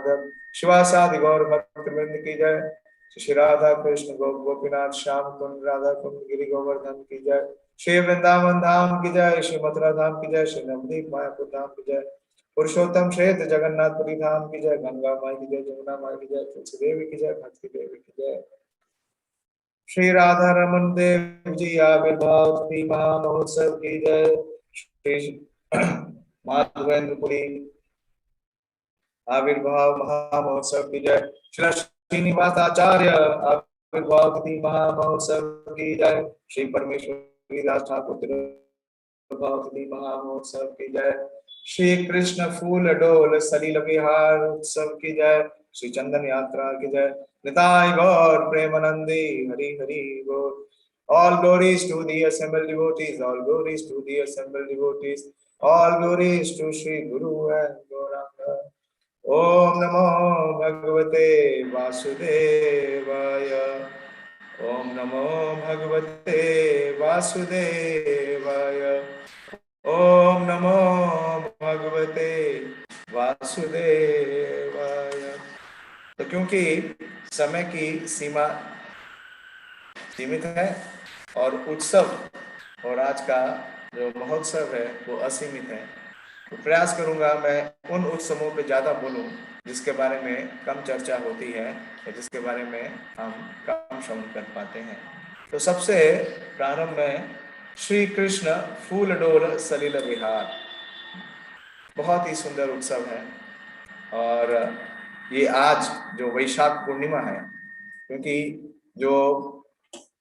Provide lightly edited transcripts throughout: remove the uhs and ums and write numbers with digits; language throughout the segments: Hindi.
माधव। शिवासादि गौर भक्तवृंद की जय। श्री राधा कृष्ण गोपीनाथ श्याम कुंड राधा कुंड गिरि गोवर्धन की जय। श्री वृंदावन धाम की जय। श्री मथुरा धाम की जय। श्री नवदीप मायापुर धाम की जय। पुरुषोत्तम श्रेष्ठ जगन्नाथपुरी धाम की जय। गंगा माई की जय, जमुना माई की जय, तुलसी देवी की जय, भक्ति देवी की जय। श्री राधा रमन देव जी आविर्भाव महोत्सव की जय। श्री माधवेंद्रपुरी आविर्भाव महोत्सव की जय। श्री श्रीनिवास आचार्य आविर्भाव महोत्सव की जय। श्री परमेश्वरी दास ठाकुर महोत्सव की जय। श्री कृष्ण फूल डोल सलिल विहार उत्सव की जय। श्री चंदन यात्रा की जय। निताय गौर प्रेमानंदी हरि हरि बोल। All glories to the assembled devotees, all glories to the assembled devotees, all glories to Sri Guru and Gauranga. Om Namo Bhagavate Vasudevaya. Om Namo Bhagavate Vasudevaya. Om Namo Bhagavate Vasudevaya. तो क्योंकि समय की सीमा सीमित है और उत्सव और आज का जो महोत्सव है वो असीमित है, तो प्रयास करूंगा मैं उन उत्सवों पे ज्यादा बोलूं जिसके बारे में कम चर्चा होती है और जिसके बारे में हम कम श्रवण कर पाते हैं। तो सबसे प्रारंभ में श्री कृष्ण फूल डोल सलिल विहार, बहुत ही सुंदर उत्सव है। और ये आज जो वैशाख पूर्णिमा है, क्योंकि जो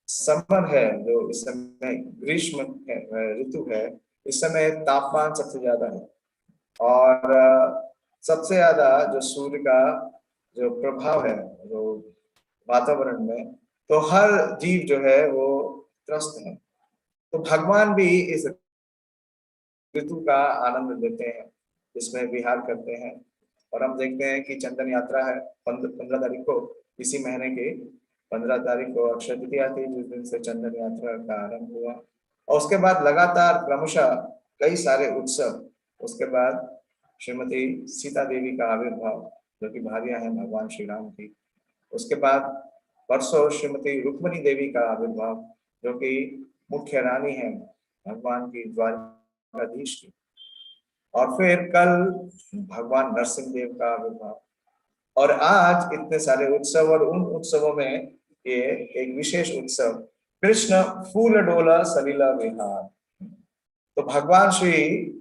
समर है, जो इस समय ग्रीष्म ऋतु है, इस समय तापमान सबसे ज्यादा है और सबसे ज्यादा जो सूर्य का जो प्रभाव है जो वातावरण में, तो हर जीव जो है वो त्रस्त है। तो भगवान भी इस ऋतु का आनंद लेते हैं, इसमें विहार करते हैं। और हम देखते हैं कि चंदन यात्रा है 15 तारीख को, इसी महीने के 15 तारीख को अक्षय तृतीया थी, जिस दिन से चंदन यात्रा का आरंभ हुआ। और उसके बाद लगातार क्रमशः कई सारे उत्सव। उसके बाद श्रीमती सीता देवी का आविर्भाव, जो कि भार्या है भगवान श्री राम की। उसके बाद परसों श्रीमती रुक्मणी देवी का आविर्भाव, जो कि मुख्य रानी है भगवान की द्वारकाधीश की। और फिर कल भगवान नरसिंह देव का आविर्भाव। और आज इतने सारे उत्सव, और उन उत्सवों में ये एक विशेष उत्सव कृष्ण फूल डोला सलीला विहार। तो भगवान श्री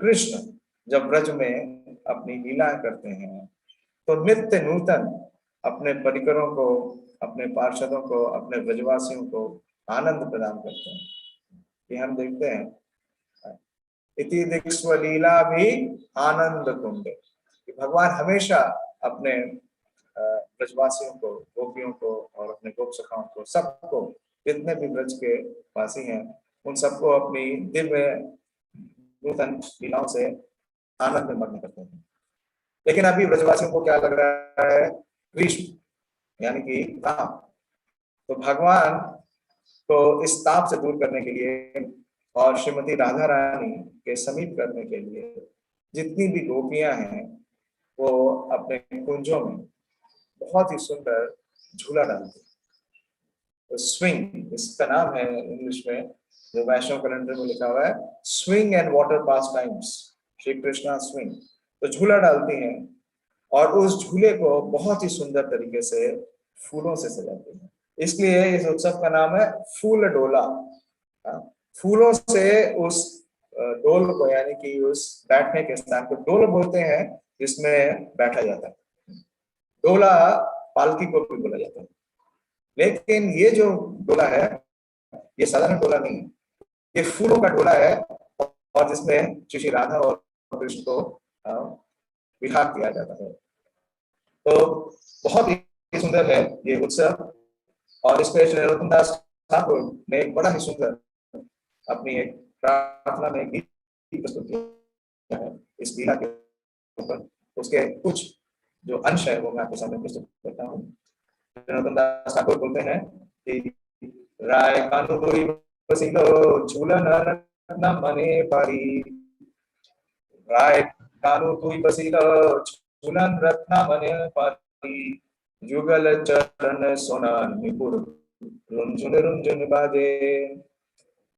कृष्ण जब ब्रज में अपनी लीलाएं करते हैं तो नित्य नूतन अपने परिकरों को, अपने पार्षदों को, अपने ब्रजवासियों को आनंद प्रदान करते हैं। ये हम देखते हैं इति दिक्स्व लीला भी आनंद कुंड, भगवान हमेशा अपने ब्रजवासियों को, गोपियों को और अपने गोप सखाओं को, सबको, जितने भी ब्रज के वासी हैं उन सबको अपनी दिव्य नूतन लीलाओं से आनंद में मग्न करते हैं। लेकिन अभी ब्रजवासियों को क्या लग रहा है? ग्रीष्म, यानी कि ताप। तो भगवान को इस ताप से दूर करने के लिए और श्रीमती राधा रानी के समीप करने के लिए जितनी भी गोपियां हैं वो अपने कुंजों में बहुत ही सुंदर झूला डालती है। तो स्विंग इसका नाम है इंग्लिश में, जो वैष्णव कैलेंडर में लिखा हुआ है swing and water pass times, Shri Krishna swing. तो झूला डालती हैं और उस झूले को बहुत ही सुंदर तरीके से फूलों से सजाती हैं। इसलिए इस उत्सव का नाम है फूल डोला। फूलों से उस डोल को, यानी कि उस बैठने के स्थान को डोल बोलते हैं, जिसमें बैठा जाता है। डोला पालकी को भी बोला जाता है। लेकिन ये जो डोला है ये साधारण डोला नहीं है, ये फूलों का डोला है और जिसमें श्री राधा और कृष्ण को विहार किया जाता है। तो बहुत ही सुंदर है ये उत्सव। और इसमें श्री नरोत्तम दास ठाकुर ने एक बड़ा ही सुंदर अपनी एक प्रार्थना में गीत प्रस्तुत किया है इस लीला के ऊपर। उसके कुछ जो अंश है वो मैं आपके सामने प्रस्तुत करता हूँ। नरोत्तम दास ठाकुर बोलते हैं कि राय कानु कोई बसिलो झूलन न मने पारी, राय कानु कोई बसिलो झूलन रत्ना बने पाती, जुगल चरण सोना निपुर, रुंझुन रुंझुन बाजे।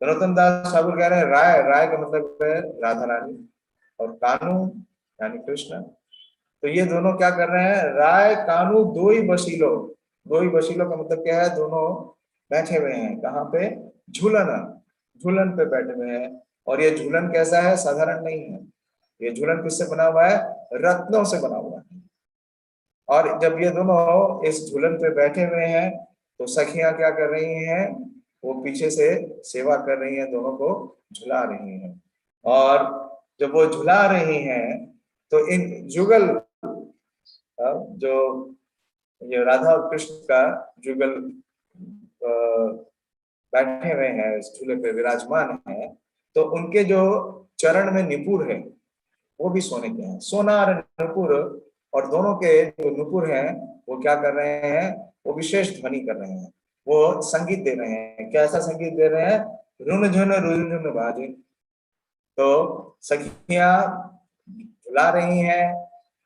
नरोत्तम दास ठाकुर कह रहे हैं राय, राय का मतलब है राधा रानी, और कानू यानी कृष्ण। तो ये दोनों क्या कर रहे हैं, राय कानू दो ही बशीलो। दो ही बशीलो का मतलब क्या है, दोनों बैठे हुए हैं कहाँ पे, झूलन, झूलन पे बैठे हुए हैं। और ये झूलन कैसा है, साधारण नहीं है। ये झूलन किससे बना हुआ है, रत्नों से बना हुआ है। और जब ये दोनों इस झूलन पे बैठे हुए हैं तो सखियां क्या कर रही हैं, वो पीछे से सेवा कर रही हैं, दोनों को झुला रही हैं। और जब वो झुला रही हैं तो इन जुगल, जो ये राधा और कृष्ण का जुगल बैठे हुए हैं, इस झूले पे विराजमान है, तो उनके जो चरण में निपुर है वो भी सोने के हैं, सोना और नुपुर। और दोनों के जो नुपुर हैं वो क्या कर रहे हैं, वो विशेष ध्वनि कर रहे हैं, वो संगीत दे रहे हैं। कैसा संगीत दे रहे हैं, रुन झुन बाजे। तो सखियां झुला रही हैं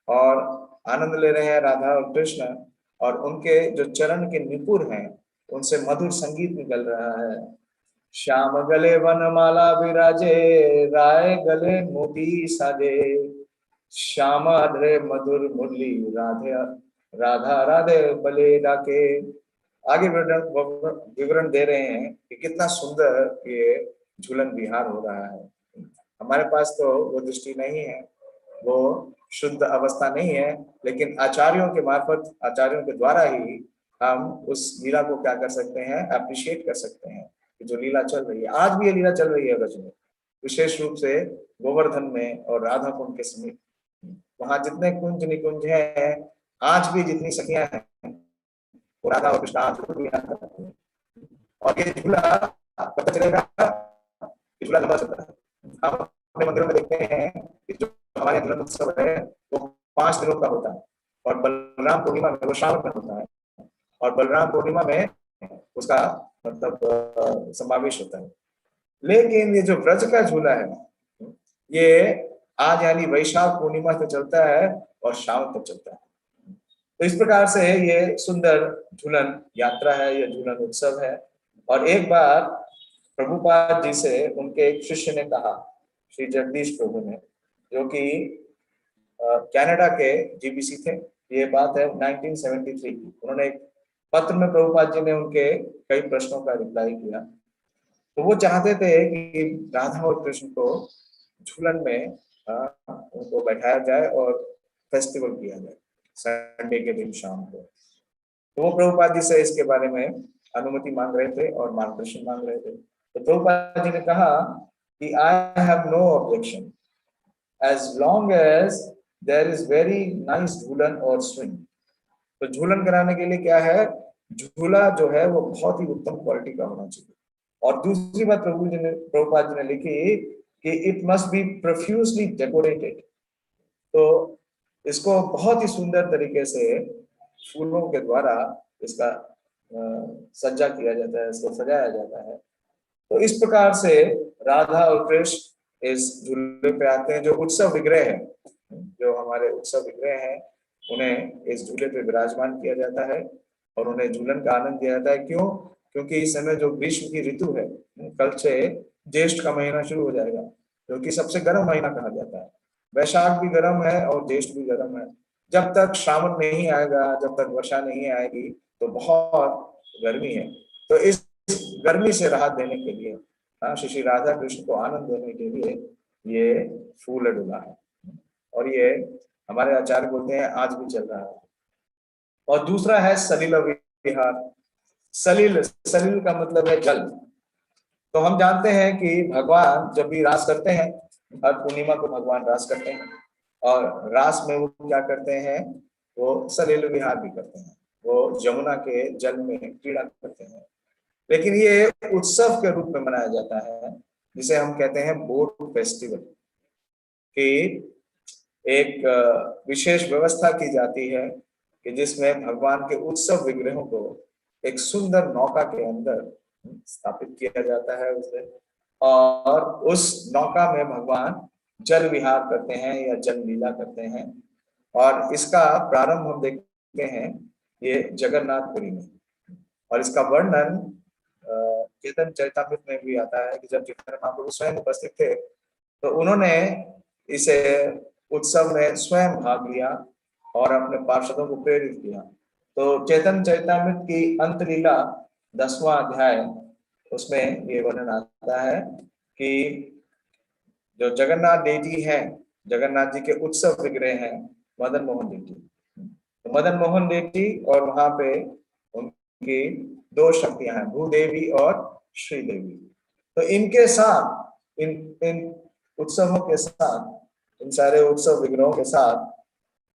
और आनंद ले रहे हैं राधा और कृष्ण, और उनके जो चरण के निपुर हैं उनसे मधुर संगीत निकल रहा है। श्याम गले वनमाला विराजे, राय गले मोती साजे, श्याम अधरे मधुर मुरली, राधे राधा राधे बले डाके। आगे विवरण दे रहे हैं कि कितना सुंदर ये झूलन विहार हो रहा है। हमारे पास तो वो दृष्टि नहीं है, वो शुद्ध अवस्था नहीं है, लेकिन आचार्यों के मार्फत, आचार्यों के द्वारा ही हम उस लीला को क्या कर सकते हैं, अप्रिशिएट कर सकते हैं कि जो लीला चल रही है, आज भी ये लीला चल रही है ब्रज में, विशेष रूप से गोवर्धन में और राधा कुंड के समीप। वहां जितने कुंज निकुंज हैं, आज भी जितनी सखियां हैं वो राधा और कृष्ण आज भी यहाँ करते हैं। और ये झूला पता चलेगा, झूला लंबा चलता है। आप अपने मंदिरों में देखते हैं कि जो हमारे झूलन उत्सव है वो 5 दिनों का होता है, और बलराम पूर्णिमा में वो श्रावण में होता है, और बलराम पूर्णिमा में उसका मतलब समावेश होता है। लेकिन ये जो ब्रज का झूला है, ये आज यानी वैशाख पूर्णिमा तक चलता है और श्रावण तक चलता है। तो इस प्रकार से ये सुंदर झूलन यात्रा है, ये झूलन उत्सव है। और एक बार प्रभुपाद जी से उनके एक शिष्य ने कहा, श्री जगदीश प्रभु ने, जो कि कनाडा के जीबीसी थे, ये बात है 1973 की। उन्होंने एक पत्र में प्रभुपाद जी ने उनके कई प्रश्नों का रिप्लाई किया। तो वो चाहते थे कि राधा और कृष्ण को झूलन में उनको बैठाया जाए और फेस्टिवल किया जाए संडे के दिन शाम को। तो वो प्रभुपाद जी से इसके बारे में अनुमति मांग रहे थे और मार्गदर्शन मांग रहे थे। तो प्रभुपाद जी ने कहा कि I have no objection as long as there is very nice झूलन और स्विंग। तो झूलन कराने के लिए क्या है, झूला जो है वो बहुत ही उत्तम क्वालिटी का होना चाहिए। और दूसरी बात प्रभुपाद जी ने लिखी कि it must be profusely decorated. तो इसको बहुत ही सुंदर तरीके से फूलों के द्वारा इसका सज्जा किया जाता है, इसको सजाया जाता है। तो इस प्रकार से राधा और कृष्ण इस झूले पे आते हैं। जो उत्सव विग्रह है, जो हमारे उत्सव विग्रह हैं, उन्हें इस झूले पे विराजमान किया जाता है और उन्हें झूलन का आनंद दिया जाता है। क्यों? क्योंकि इस समय जो ग्रीष्म की ऋतु है, कल से ज्येष्ठ का महीना शुरू हो जाएगा, जो कि सबसे गर्म महीना कहा जाता है। वैशाख भी गर्म है और ज्येष्ठ भी गर्म है। जब तक श्रावण नहीं आएगा, जब तक वर्षा नहीं आएगी, तो बहुत गर्मी है। तो इस गर्मी से राहत देने के लिए, श्री राधा कृष्ण को आनंद देने के लिए ये फूल डुला है। और ये हमारे आचार्य बोलते हैं आज भी चल रहा है। और दूसरा है सलिल विहार। सलिल, सलिल का मतलब है जल। तो हम जानते हैं कि भगवान जब भी रास करते हैं, हर पूर्णिमा को भगवान रास करते हैं, और रास में वो क्या करते हैं, वो सलिल विहार भी करते हैं, वो यमुना के जल में क्रीड़ा करते हैं। लेकिन ये उत्सव के रूप में मनाया जाता है, जिसे हम कहते हैं बोट फेस्टिवल, कि एक विशेष व्यवस्था की जाती है कि जिसमें भगवान के उत्सव विग्रहों को एक सुंदर नौका के अंदर स्थापित किया जाता है उसे, और उस नौका में भगवान जल विहार करते हैं या जल लीला करते हैं। और इसका प्रारंभ हम देखते हैं ये जगन्नाथपुरी में, और इसका वर्णन चैतन्य चरितामृत में भी आता है कि जब चैतन्य महाप्रभु स्वयं उपस्थित थे तो उन्होंने इसे उत्सव में स्वयं भाग लिया और अपने पार्षदों को प्रेरित किया। तो चैतन्य चरितामृत की अंत लीला 10वां अध्याय, उसमें ये वर्णन आता है कि जो जगन्नाथ देवी हैं, जगन्नाथ जी के उत्सव विग्रह हैं मदन मोहन देवी, तो मदन मोहन देवी और वहां पे उनकी दो शक्तियां हैं, भूदेवी और श्रीदेवी। तो इनके साथ इन इन उत्सवों के साथ, इन सारे उत्सव विग्रहों के साथ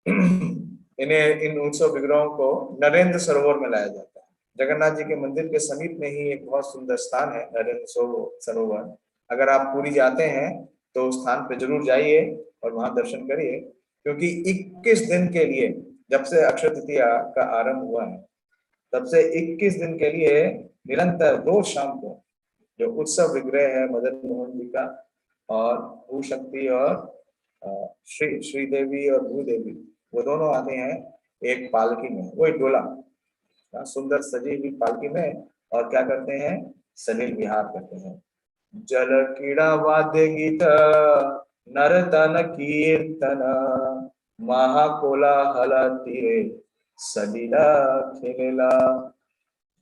इन्हें इन उत्सव विग्रहों को नरेंद्र सरोवर में लाया जाता है। जगन्नाथ जी के मंदिर के समीप में ही एक बहुत सुंदर स्थान है नरेंद्र सरोवर। अगर आप पुरी जाते हैं तो उस स्थान पे जरूर जाइए और वहां दर्शन करिए, क्योंकि 21 दिन के लिए, जब से अक्षय तृतीया का आरंभ हुआ है तब से 21 दिन के लिए निरंतर रोज शाम को जो उत्सव विग्रह है मदन मोहन जी का और भू शक्ति और श्रीदेवी और भूदेवी, वो दोनों आते हैं एक पालकी में, वो एक डोला सुंदर सजी हुई पालकी में, और क्या करते हैं, सलील विहार करते हैं। जल क्रीड़ा वाद्य गीत नर्तन कीर्तन महाकोलाहल तीरे सलीला खेलेला।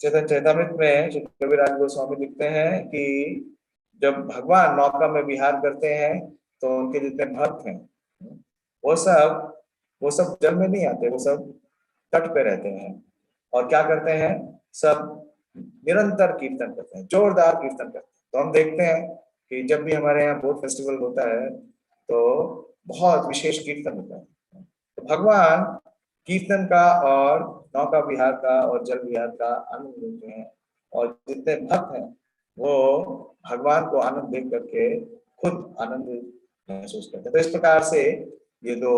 चैतन्य चरितामृत में श्री कविराज गोस्वामी लिखते हैं कि जब भगवान नौका में विहार करते हैं तो उनके जितने भक्त हैं वो सब जल में नहीं आते, वो सब तट पे रहते हैं और क्या करते हैं, सब निरंतर कीर्तन करते हैं, जोरदार कीर्तन करते हैं। तो हम देखते हैं कि जब भी हमारे यहाँ बोट फेस्टिवल होता है तो बहुत विशेष कीर्तन होता है। तो भगवान कीर्तन का और नौका विहार का और जल विहार का आनंद लेते हैं, और जितने भक्त हैं वो भगवान को आनंद देख करके खुद आनंद महसूस करते हैं। तो इस प्रकार से ये दो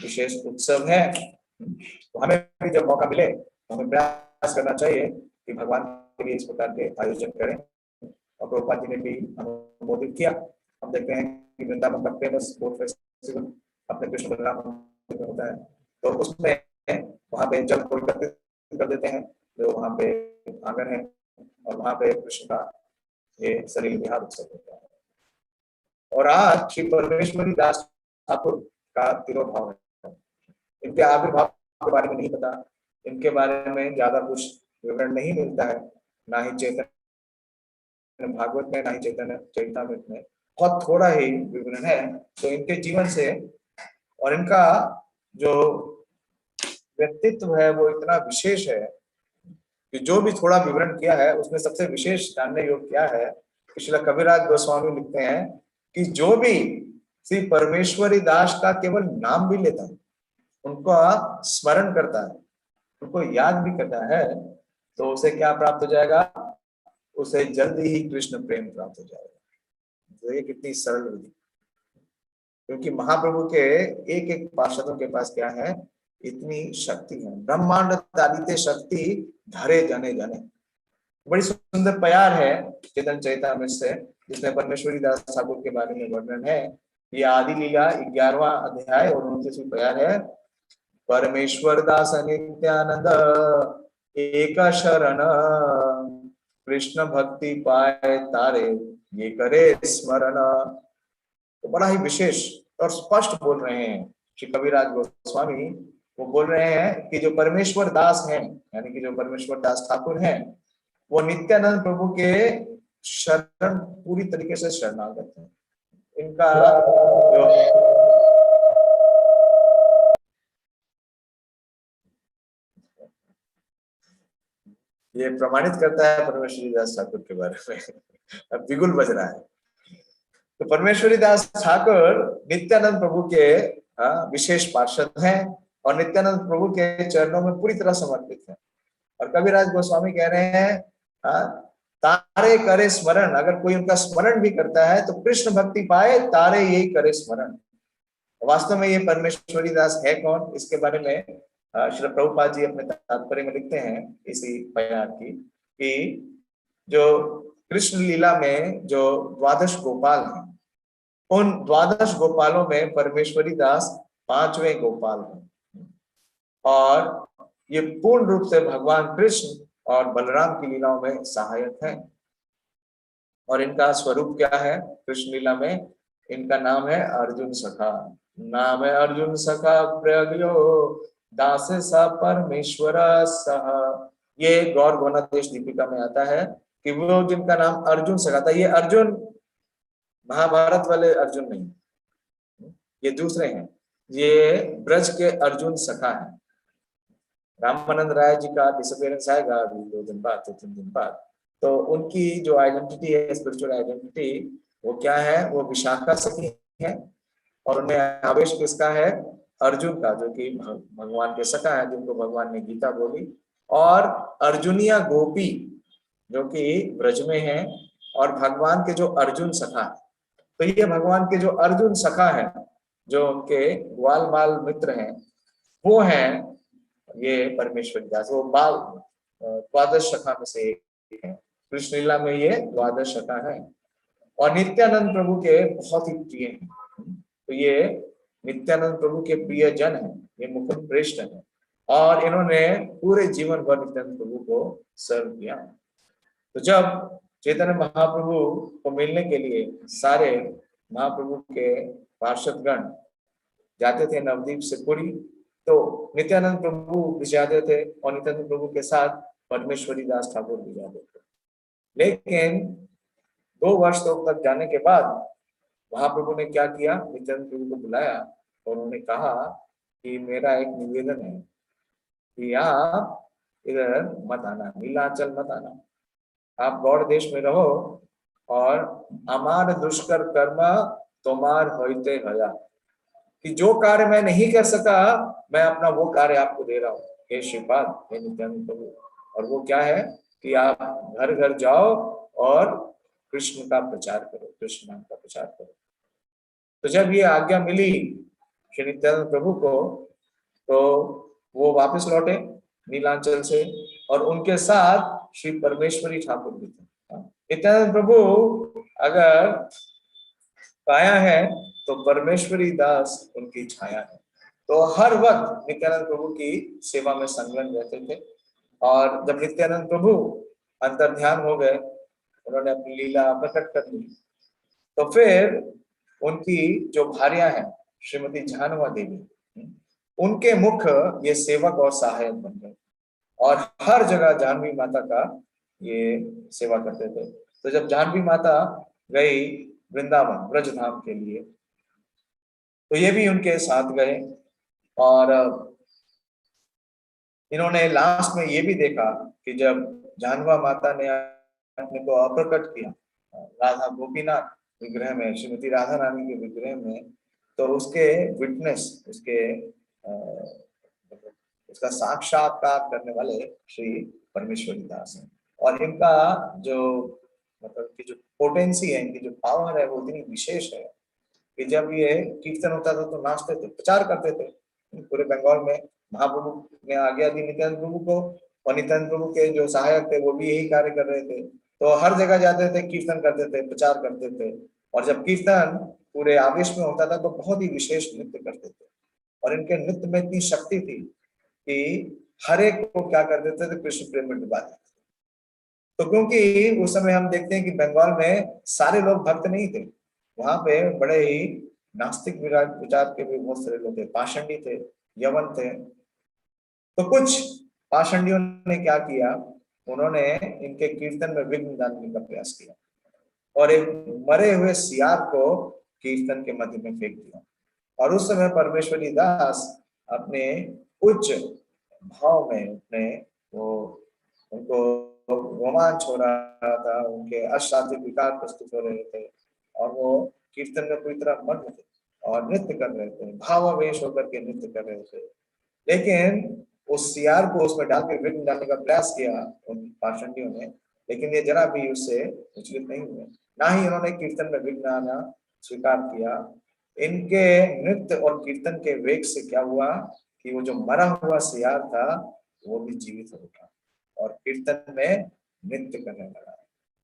विशेष उत्सव हैं। तो हमें भी जब मौका मिले तो हमें प्रयास करना चाहिए कि भगवान के लिए इस प्रकार के आयोजन करें, और प्रभुपाद जी ने भी अनुमोदित किया। हम देखते हैं कि वृंदावन का फेमस बोट फेस्टिवल अपने कृष्ण बलराम में होता है, तो उसमें वहां पे जल को एकत्रित कर देते हैं जो वहां पे आंगन है, और वहां पे कृष्ण का ये सलील विहार उत्सव होता है। और आज श्री परमेश्वरी दास ठाकुर का तिरोभाव है। इनके आविर्भाव के बारे में नहीं पता, इनके बारे में ज्यादा कुछ विवरण नहीं मिलता है, ना ही चैतन्य भागवत में, ना ही चैतन्य चरितामृत में, बहुत थोड़ा ही विवरण है। तो इनके जीवन से और इनका जो व्यक्तित्व है वो इतना विशेष है कि जो भी थोड़ा विवरण किया है उसमें सबसे विशेष जानने योग्य क्या है, श्रील कविराज गोस्वामी लिखते हैं कि जो भी श्री परमेश्वरी दास का केवल नाम भी लेता है, उनको स्मरण करता है, उनको याद भी करता है, तो उसे क्या प्राप्त हो जाएगा, उसे जल्दी ही कृष्ण प्रेम प्राप्त हो जाएगा। तो ये कितनी सरल विधि, क्योंकि महाप्रभु के एक एक पार्षदों के पास क्या है, इतनी शक्ति है। ब्रह्मांड तालिते शक्ति धरे जने जने, बड़ी सुंदर प्यार है चैतन्य चरितामृत से, जिसमें परमेश्वरी दास ठाकुर के बारे में वर्णन है। ये आदि लीला 11वां अध्याय और 29वीं प्यार है। परमेश्वर दास नित्यानंद एक शरण, कृष्ण भक्ति पाए तारे ये करे स्मरण। तो बड़ा ही विशेष और स्पष्ट बोल रहे हैं श्री कविराज गोस्वामी। वो बोल रहे हैं कि जो परमेश्वर दास हैं, यानी कि जो परमेश्वर दास ठाकुर हैं, वो नित्यानंद प्रभु के शरण पूरी तरीके से शरणागत हैं। इनका जो ये प्रमाणित करता है परमेश्वरी दास ठाकुर के बारे में। अब बिगुल बज रहा है। तो परमेश्वरी दास ठाकुर नित्यानंद प्रभु के विशेष पार्षद हैं और नित्यानंद प्रभु के चरणों में पूरी तरह समर्पित हैं। और कविराज गोस्वामी कह रहे हैं तारे करे स्मरण, अगर कोई उनका स्मरण भी करता है तो कृष्ण भक्ति पाए, तारे यही करे स्मरण। वास्तव में ये परमेश्वरी दास है कौन, इसके बारे में श्री प्रभुपाद जी अपने तात्पर्य में लिखते हैं इसी प्यार की, कि जो कृष्ण लीला में जो द्वादश गोपाल हैं, उन द्वादश गोपालों में परमेश्वरी दास 5वें गोपाल हैं। और ये पूर्ण रूप से भगवान कृष्ण और बलराम की लीलाओं में सहायक है। और इनका स्वरूप क्या है कृष्ण लीला में? इनका नाम है अर्जुन सखा। नाम है अर्जुन सखा प्रज्ञो दास सा परमेश्वर सह। ये गौर गोनादेश दीपिका में आता है कि वो जिनका नाम अर्जुन सखा था, ये अर्जुन महाभारत वाले अर्जुन नहीं, ये दूसरे हैं। ये ब्रज के अर्जुन सखा है। रामानंद राय जी का डिसअपियरेंस आएगा अभी 2 दिन बाद, 3 दिन बाद। तो उनकी जो आइडेंटिटी है, स्पिरिचुअल आइडेंटिटी, वो क्या है? वो विशाखा सखी है। और उनमें आवेश किसका है? अर्जुन का, जो कि भगवान के सखा है, जिनको भगवान ने गीता बोली। और अर्जुनिया गोपी जो कि ब्रज में है, और भगवान के जो अर्जुन सखा है। तो ये भगवान के जो अर्जुन सखा है, जो उनके ग्वाल बाल मित्र हैं, वो हैं ये परमेश्वर दास। वो बाल द्वादश सखा में से एक है। कृष्ण लीला में ये द्वादश सखा है और नित्यानंद प्रभु के बहुत ही प्रिय हैं। तो ये नित्यानंद प्रभु के प्रिय जन है, ये मुकुंद प्रेष्ठ है। और इन्होंने पूरे जीवन भर नित्यानंद प्रभु को सर्व किया। तो जब चैतन्य महाप्रभु को मिलने के लिए सारे महाप्रभु के पार्षदगण जाते थे नवदीप से पुरी, तो नित्यानंद प्रभु भी जाते थे और नित्यानंद प्रभु के साथ परमेश्वरी दास ठाकुर भी जाते थे। लेकिन 2 वर्ष तक जाने के बाद महाप्रभु ने क्या किया? नित्यानंद प्रभु को बुलाया और उन्होंने कहा कि मेरा एक निवेदन है कि आप इधर मत आना, नीलाचल मत आना, आप गौड़ देश में रहो और अमार दुष्कर कर्म तुम्हार होते हया, कि जो कार्य मैं नहीं कर सका मैं अपना वो कार्य आपको दे रहा हूँ हे श्रीपाद, हे नित्यानंद प्रभु। और वो क्या है कि आप घर घर जाओ और कृष्ण का प्रचार करो, कृष्ण नाम का प्रचार करो। तो जब ये आज्ञा मिली श्री नित्यानंद प्रभु को, तो वो वापस लौटे नीलांचल से, और उनके साथ श्री परमेश्वरी ठाकुर भी थे। नित्यानंद प्रभु अगर काया है तो परमेश्वरी दास उनकी छाया है। तो हर वक्त नित्यानंद प्रभु की सेवा में संलग्न रहते थे। और जब नित्यानंद प्रभु अंतर्ध्यान हो गए, उन्होंने अपनी लीला प्रकट कर दी, तो फिर उनकी जो भार्या है श्रीमती जानवा देवी, उनके मुख ये सेवक और सहायक बन गए और हर जगह जानवी माता का ये सेवा करते थे। तो जब जानवी माता गई वृंदावन ब्रज धाम के लिए, तो ये भी उनके साथ गए। और इन्होंने लास्ट में ये भी देखा कि जब जानवा माता ने अपने को अप्रकट किया राधा गोपीनाथ विग्रह में, श्रीमती राधा रानी के विग्रह में, तो उसके विटनेस, उसका साक्षात्कार करने वाले श्री परमेश्वरी दास हैं। और इनका जो मतलब की जो पोटेंसी है, इनकी जो पावर है, वो इतनी विशेष है कि जब ये कीर्तन होता था तो नाचते थे, प्रचार करते थे पूरे बंगाल में। महाप्रभु ने आज्ञा दी नित्यानंद प्रभु को, और नित्यानंद प्रभु के जो सहायक थे वो भी यही कार्य कर रहे थे। तो हर जगह जाते थे, कीर्तन करते थे, प्रचार करते थे। और जब कीर्तन पूरे आवेश में होता था तो बहुत ही विशेष नृत्य करते थे। और इनके नृत्य में इतनी शक्ति थी कि हर एक को क्या कर देते थे, कृष्ण प्रेम में डुबा देते थे। तो क्योंकि उस समय हम देखते हैं कि बंगाल में सारे लोग भक्त नहीं थे, वहां पे बड़े ही नास्तिक विचार के भी बहुत सारे लोग थे, पाषंडी थे, यवन थे। तो कुछ पाषंडियों ने क्या किया, उन्होंने इनके कीर्तन में विघ्न डालने का प्रयास किया और एक मरे हुए सियार को कीर्तन के मध्य में फेंक दिया। और उस समय परमेश्वरी दास अपने उच्च भाव में अपने वो उनको रोमांच हो रहा था, उनके अशाब्दिक विकार प्रस्तुत हो रहे थे और वो कीर्तन में पूरी तरह मग्न थे और नृत्य कर रहे थे, भावावेश होकर के नृत्य कर रहे थे। लेकिन उस सियार को उसमें डाल के विघ्न डालने का प्रयास किया उन पाषंडियों ने, लेकिन ये जरा भी उससे विचलित नहीं हुए, ना ही उन्होंने कीर्तन में विघ्न आना स्वीकार किया। इनके नृत्य और कीर्तन के वेग से क्या हुआ कि वो जो मरा हुआ सियार था वो भी जीवित हो उठा और कीर्तन में नृत्य करने लगा।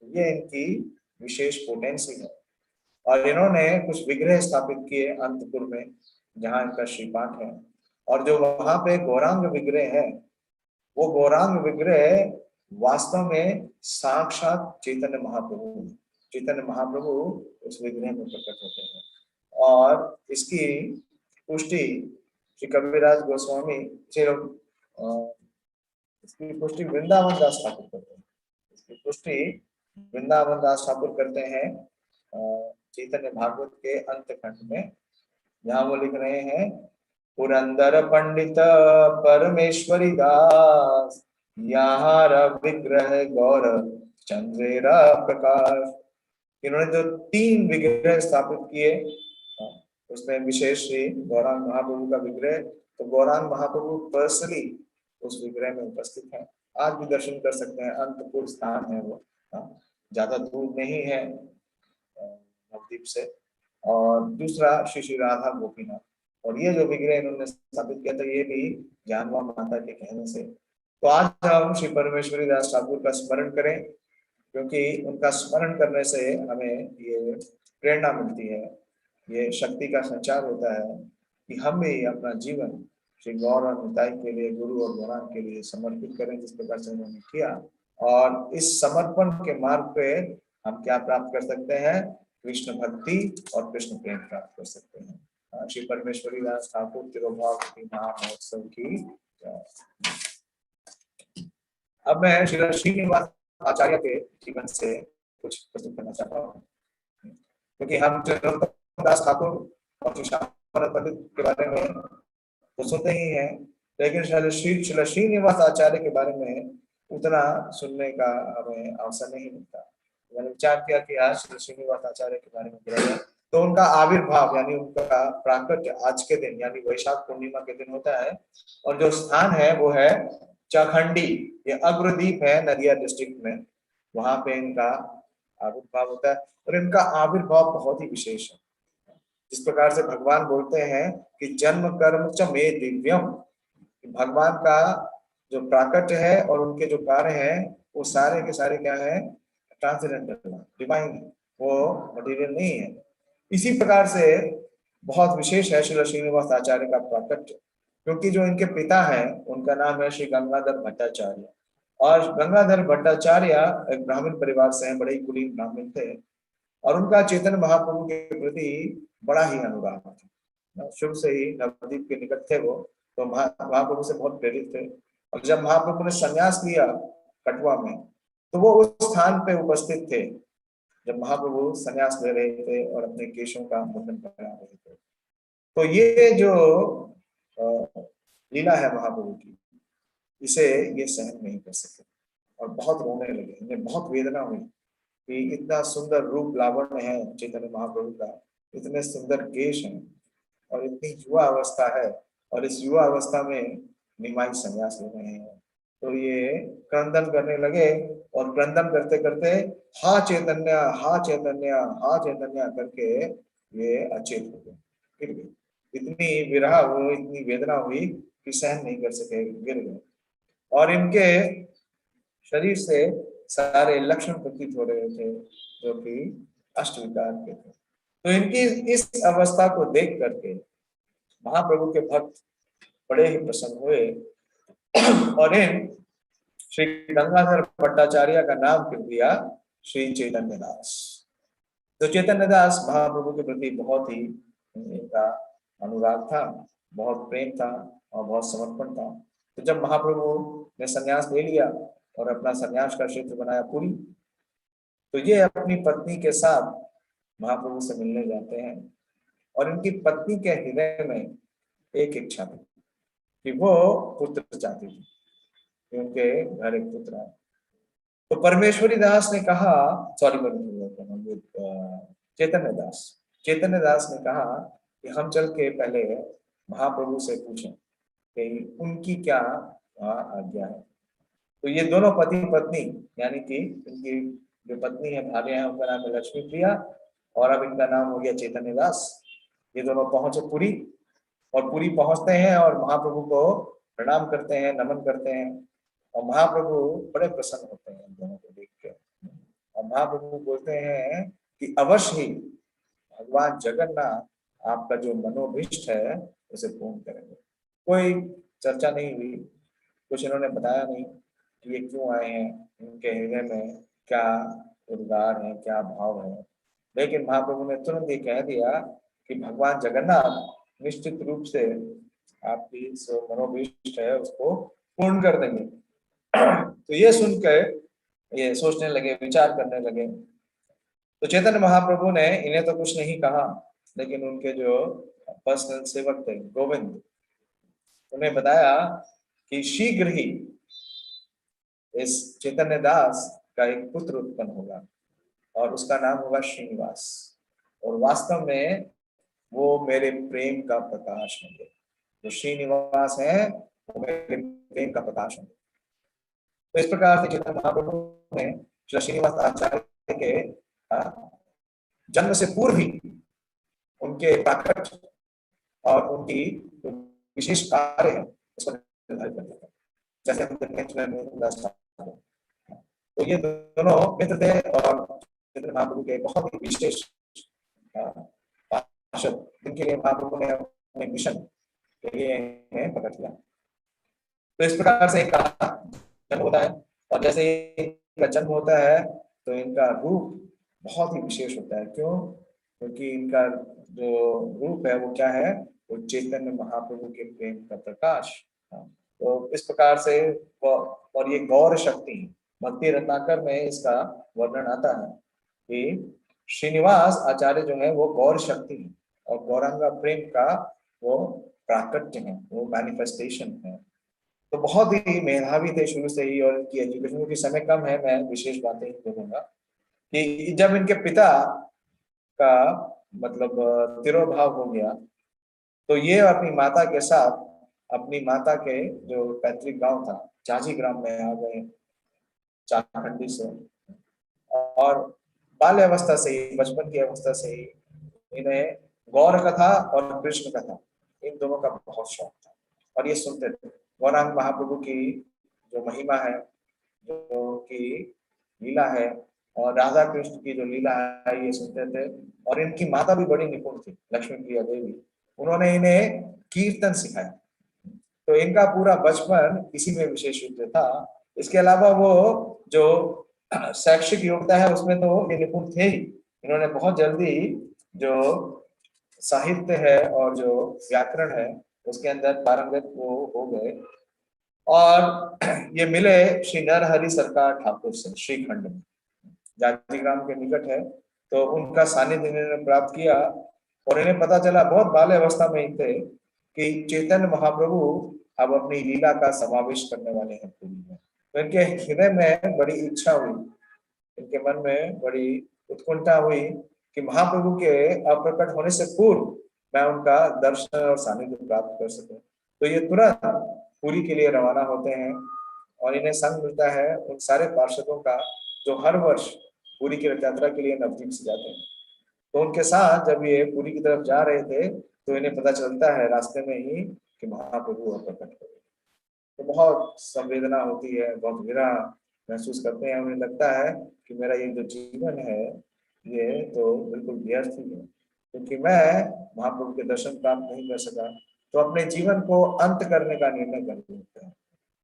ये इनकी विशेष पोटेंसी है। और इन्होंने कुछ विग्रह स्थापित किए अंतपुर में, जहाँ इनका श्रीपाठ है। और जो वहां पे गौरांग विग्रह है, वो गौरांग विग्रह वास्तव में साक्षात चैतन्य महाप्रभु हैं। चैतन्य महाप्रभु उस विग्रह में प्रकट होते हैं। और इसकी पुष्टि श्री कबीरदास गोस्वामी जी लोग इसकी पुष्टि वृंदावन दास ठाकुर करते हैं। इसकी पुष्टि वृंदावन दास ठाकुर करते हैं चैतन्य भागवत के अंत खंड में, जहाँ वो लिख रहे हैं, पुरंदर पंडित परमेश्वरी दास यहाँ विग्रह गौर चंद्रेरा प्रकाश। इन्होंने जो 3 विग्रह स्थापित किए, उसमें विशेष श्री गौरांग महाप्रभु का विग्रह, तो गौरांग महाप्रभु पर्सनली उस विग्रह में उपस्थित है। आज भी दर्शन कर सकते हैं, अंतपुर स्थान है वो, ज्यादा दूर नहीं है नवदीप से। और दूसरा श्री श्री राधा गोपीनाथ, और ये जो विग्रह इन्होंने स्थापित किया था, ये भी ज्ञानवा माता के कहने से। तो आज हम श्री परमेश्वरी दास ठाकुर का स्मरण करें, क्योंकि उनका स्मरण करने से हमें ये प्रेरणा मिलती है, ये शक्ति का संचार होता है कि हम भी अपना जीवन श्री गौर और निताई के लिए, गुरु और भगवान के लिए समर्पित करें, जिस प्रकार से उन्होंने किया। और इस समर्पण के मार्ग पे हम क्या प्राप्त कर सकते हैं? कृष्ण भक्ति और कृष्ण प्रेम प्राप्त कर सकते हैं। श्री परमेश्वरी दास ठाकुर तिरुभाव महामहोत्सव की। अब मैं श्री श्रीनिवास आचार्य के जीवन से कुछ प्रस्तुत करना चाहता हूँ, क्योंकि हम दास ठाकुर और श्याम पंडित के बारे में तो सुनते ही हैं, लेकिन श्री श्रीनिवास आचार्य के बारे में उतना सुनने का हमें अवसर नहीं मिलता। मैंने विचार किया कि आज श्री श्रीनिवास आचार्य के बारे में बोला, तो उनका आविर्भाव यानी उनका प्राकट्य आज के दिन यानी वैशाख पूर्णिमा के दिन होता है। और जो स्थान है वो है चाखंडी, ये अग्रदीप है नदिया डिस्ट्रिक्ट में, वहां पे इनका आविर्भाव होता है। और इनका आविर्भाव बहुत ही विशेष है। जिस प्रकार से भगवान बोलते हैं कि जन्म कर्म च मे दिव्यम, भगवान का जो प्राकट्य है और उनके जो कार्य हैं वो सारे के सारे क्या है? ट्रांसेंडेंटल, डिवाइन है, वो मटेरियल नहीं है। इसी प्रकार से बहुत विशेष है श्री श्रीनिवास आचार्य का प्राकट्य, क्योंकि जो इनके पिता हैं उनका नाम है श्री गंगाधर भट्टाचार्य। और गंगाधर भट्टाचार्य एक ब्राह्मण परिवार से हैं, बड़े ही कुलीन ब्राह्मण थे। और उनका चैतन्य महाप्रभु के प्रति बड़ा ही अनुराग था। शुरू से ही नवदीप के निकट थे वो, तो महाप्रभु से बहुत प्रेरित थे। और जब महाप्रभु ने संन्यास लिया कटवा में, तो वो उस स्थान पे उपस्थित थे जब महाप्रभु संन्यास ले रहे थे और अपने केशों का मुंडन करा रहे थे। तो ये जो लीला है महाप्रभु की, इसे ये सहन नहीं कर सके और बहुत रोने लगे। इन्हें बहुत वेदना हुई कि इतना सुंदर रूप लावण्य है चैतन्य महाप्रभु का, इतने सुंदर केश हैं और इतनी युवा अवस्था है, और इस युवा अवस्था में निमाई संन्यास ले रहे हैं। तो ये क्रंदन करने लगे, और क्रंदन करते करते हा चैतन्य हा चैतन्य हा चैतन्य करके ये अचेत हो गए, गिर गए। इतनी विरह हुई, इतनी वेदना हुई कि सहन नहीं कर सके, गिर गए। और इनके शरीर से सारे लक्षण प्रतीत हो रहे थे जो कि अष्टविकार के थे। तो इनकी इस अवस्था को देख करके महाप्रभु के भक्त बड़े ही प्रसन्न हुए और इन श्री गंगाधर भट्टाचार्य का नाम कर दिया श्री चैतन्य दास। तो चैतन्य दास महाप्रभु के प्रति बहुत ही इनका अनुराग था, बहुत प्रेम था और बहुत समर्पण था। तो जब महाप्रभु ने संन्यास ले लिया और अपना संन्यास का क्षेत्र बनाया पुरी, तो ये अपनी पत्नी के साथ महाप्रभु से मिलने जाते हैं। और इनकी पत्नी के हृदय में एक इच्छा थी कि वो पुत्र चाहती थी, कि उनके घर एक पुत्र है। तो परमेश्वरी दास ने कहा, चैतन्य दास ने कहा कि हम चल के पहले महाप्रभु से पूछें कि उनकी क्या आज्ञा है। तो ये दोनों पति पत्नी, यानी कि इनकी जो पत्नी है भार्या है, उनका नाम है लक्ष्मी प्रिया और अब इनका नाम हो गया चैतन्य दास। ये दोनों पहुंचे पुरी, और पुरी पहुंचते हैं और महाप्रभु को प्रणाम करते हैं, नमन करते हैं। और महाप्रभु बड़े प्रसन्न होते हैं इन दोनों को देख के। और महाप्रभु बोलते हैं कि अवश्य ही भगवान जगन्नाथ आपका जो मनोभिष्ट है उसे पूर्ण करेंगे। कोई चर्चा नहीं हुई, कुछ इन्होंने बताया नहीं कि ये क्यों आए हैं, इनके हृदय में क्या उद्गार है, क्या भाव है। लेकिन महाप्रभु ने तुरंत ये कह दिया कि भगवान जगन्नाथ निश्चित रूप से आपकी जो मनोभीष्ट है उसको पूर्ण कर देंगे। तो ये सुनकर ये सोचने लगे, विचार करने लगे। तो चैतन्य महाप्रभु ने इन्हें तो कुछ नहीं कहा, लेकिन उनके जो पर्सनल सेवक थे गोविंद, उन्हें बताया कि शीघ्र ही इस चैतन्य दास का एक पुत्र उत्पन्न होगा और उसका नाम होगा श्रीनिवास, और वास्तव में वो मेरे प्रेम का प्रकाश होंगे। जो श्रीनिवास है वो मेरे प्रेम का प्रकाश होंगे। तो इस प्रकार से चैतन्य महाप्रभु ने श्री श्रीनिवास आचार्य के जन्म से पूर्व ही उनके प्राकट और उनकी विशेष कार्य है उसको निर्धारित कर दिया। जैसे हम देखते हैं तो ये दोनों मित्र थे और चैतन्य महाप्रभु के बहुत ही विशेष पार्षद, जिनके लिए महाप्रभु ने अपने मिशन के लिए इन्हें पकड़ लिया। तो इस प्रकार से इनका जन्म होता है, और जैसे इनका जन्म होता है तो इनका रूप बहुत ही विशेष होता है। क्यों? क्योंकि इनका जो रूप है वो क्या है, वो चैतन्य महाप्रभु के प्रेम का प्रकाश। तो इस प्रकार से और ये गौर शक्ति, भक्ति रत्नाकर में इसका वर्णन आता है कि श्रीनिवास आचार्य जो है वो गौर शक्ति और गौरांगा प्रेम का वो प्राकट्य है, वो मैनिफेस्टेशन है। तो बहुत ही मेधावी थे शुरू से ही, और इनकी एजुकेशन की समय कम है, मैं विशेष बातें बोलूंगा कि जब इनके पिता का मतलब तिरोभाव हो गया तो ये अपनी माता के साथ अपनी माता के जो पैतृक गांव था चाची ग्राम में आ गए, झारखंडी से। और बाल्य अवस्था से ही, बचपन की अवस्था से ही इन्हें गौर कथा और कृष्ण कथा इन दोनों का बहुत शौक था, और ये सुनते थे। गौरांग महाप्रभु की जो महिमा है, जो की लीला है, और राधा कृष्ण की जो लीला है, ये सुनते थे। और इनकी माता भी बड़ी निपुण थी, लक्ष्मी प्रिया देवी, उन्होंने इन्हें कीर्तन सिखाया। तो इनका पूरा बचपन इसी में विशेष रूप से था। इसके अलावा वो जो शैक्षिक योग्यता है उसमें तो ये निपुण थे ही। इन्होंने बहुत जल्दी जो साहित्य है और जो व्याकरण है उसके अंदर पारंगत वो हो गए। और ये मिले श्री नरहरि सरकार ठाकुर से श्रीखंड में, जातिग्राम के निकट है। तो उनका सानिध्य इन्होंने प्राप्त किया, और इन्हें पता चला बहुत बाल्य अवस्था में ही थे कि चैतन्य महाप्रभु अब अपनी लीला का समावेश करने वाले हैं पूरी में। तो इनके हृदय में बड़ी इच्छा हुई, इनके मन में बड़ी उत्कंठा हुई कि महाप्रभु के अप्रकट होने से पूर्व मैं उनका दर्शन और सानिध्य प्राप्त कर सकूं। तो ये तुरंत पूरी के लिए रवाना होते हैं, और इन्हें संग मिलता है उन सारे पार्षदों का जो हर वर्ष पूरी की रथ यात्रा के लिए नवदीप से जाते हैं। तो उनके साथ जब ये पूरी की तरफ जा रहे थे तो इन्हें पता चलता है रास्ते में ही कि महाप्रभु प्रकट हो गए। तो बहुत संवेदना होती है, बहुत विरह महसूस करते हैं। उन्हें लगता है कि मेरा ये जो जीवन है ये तो बिल्कुल व्यर्थ ही है, क्योंकि मैं महाप्रभु के दर्शन प्राप्त नहीं कर सका। तो अपने जीवन को अंत करने का निर्णय कर लेते हैं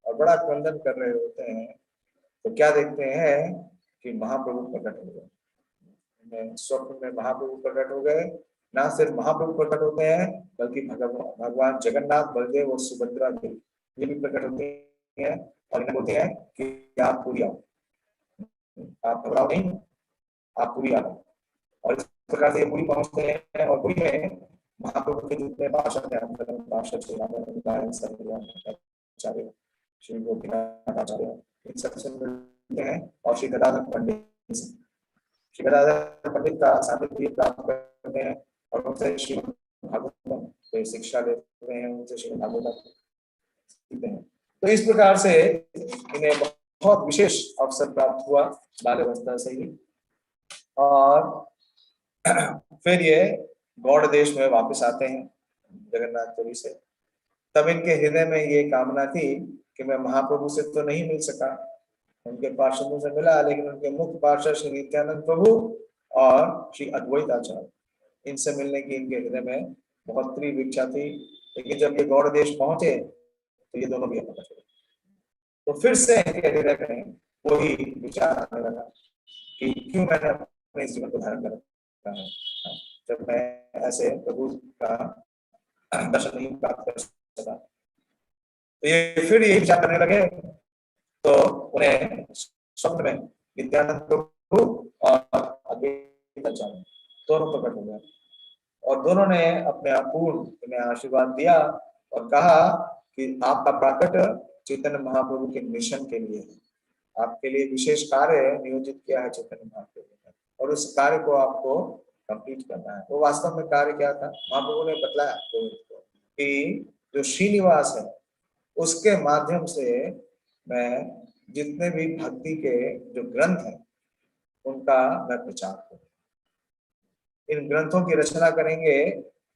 और बड़ा क्रंदन कर रहे होते हैं। तो क्या देखते हैं कि महाप्रभु प्रकट हो गए, स्वप्न में महाप्रभु प्रकट हो गए। ना सिर्फ महाप्रभु प्रकट होते हैं बल्कि भगवान जगन्नाथ, बलदेव और सुभद्रा देवी ये भी प्रकट होते हैं, और इन्हें बोलते हैं कि आप पूरी आओ, आप घबराओ नहीं, आप पूरी आओ। और इस प्रकार से ये पूरी पहुंचते हैं, और पूरी में महाप्रभु के जितने पार्षद हैं, पार्षद श्री गोपीनाथ आचार्य, इन सबसे मिलते हैं, और श्री गदाधर पंडित श्री गदाधर पंडित का सानिध्य प्राप्त करते हैं, और उनसे श्री भागवतम से शिक्षा लेते हैं, उनसे श्री भागवतम सीखते हैं। तो इस प्रकार से इन्हें बहुत विशेष अवसर प्राप्त हुआ बाल्यावस्था से ही। और फिर ये गौड़ देश में वापस आते हैं जगन्नाथपुरी से। तब इनके हृदय में ये कामना थी कि मैं महाप्रभु से तो नहीं मिल सका, उनके पार्षदों से मिला, लेकिन उनके मुख्य पार्षद श्री नित्यानंद प्रभु और श्री अद्वैत आचार्य, इनसे मिलने की इनके हृदय में बहुत तीव्र इच्छा थी। लेकिन जब ये गौड़ देश पहुंचे तो ये दोनों भी अपना छोड़े। तो फिर से इनके हृदय में वही विचार आने लगा कि क्यों मैंने अपने जीवन को धारण कर रखा है, जब मैं ऐसे प्रभु का दर्शन नहीं प्राप्त कर सका। तो ये फिर यही विचार करने लगे। तो उन्हें स्वप्न में विद्यानंद प्रभु और अद्वैत आचार्य दोनों प्रकट हो गए और दोनों ने अपने अपूर्ण में आशीर्वाद दिया और कहा कि आपका प्राकट चैतन्य महाप्रभु के मिशन के लिए है, आपके लिए विशेष कार्य नियोजित किया है चैतन्य महाप्रभु ने और उस कार्य को आपको कंप्लीट करना है। वो वास्तव में कार्य क्या था, महाप्रभु ने बतलाया कि जो श्रीनिवास है उसके माध्यम से मैं जितने भी भक्ति के जो ग्रंथ हैं उनका मैं प्रचार करूं। इन ग्रंथों की रचना करेंगे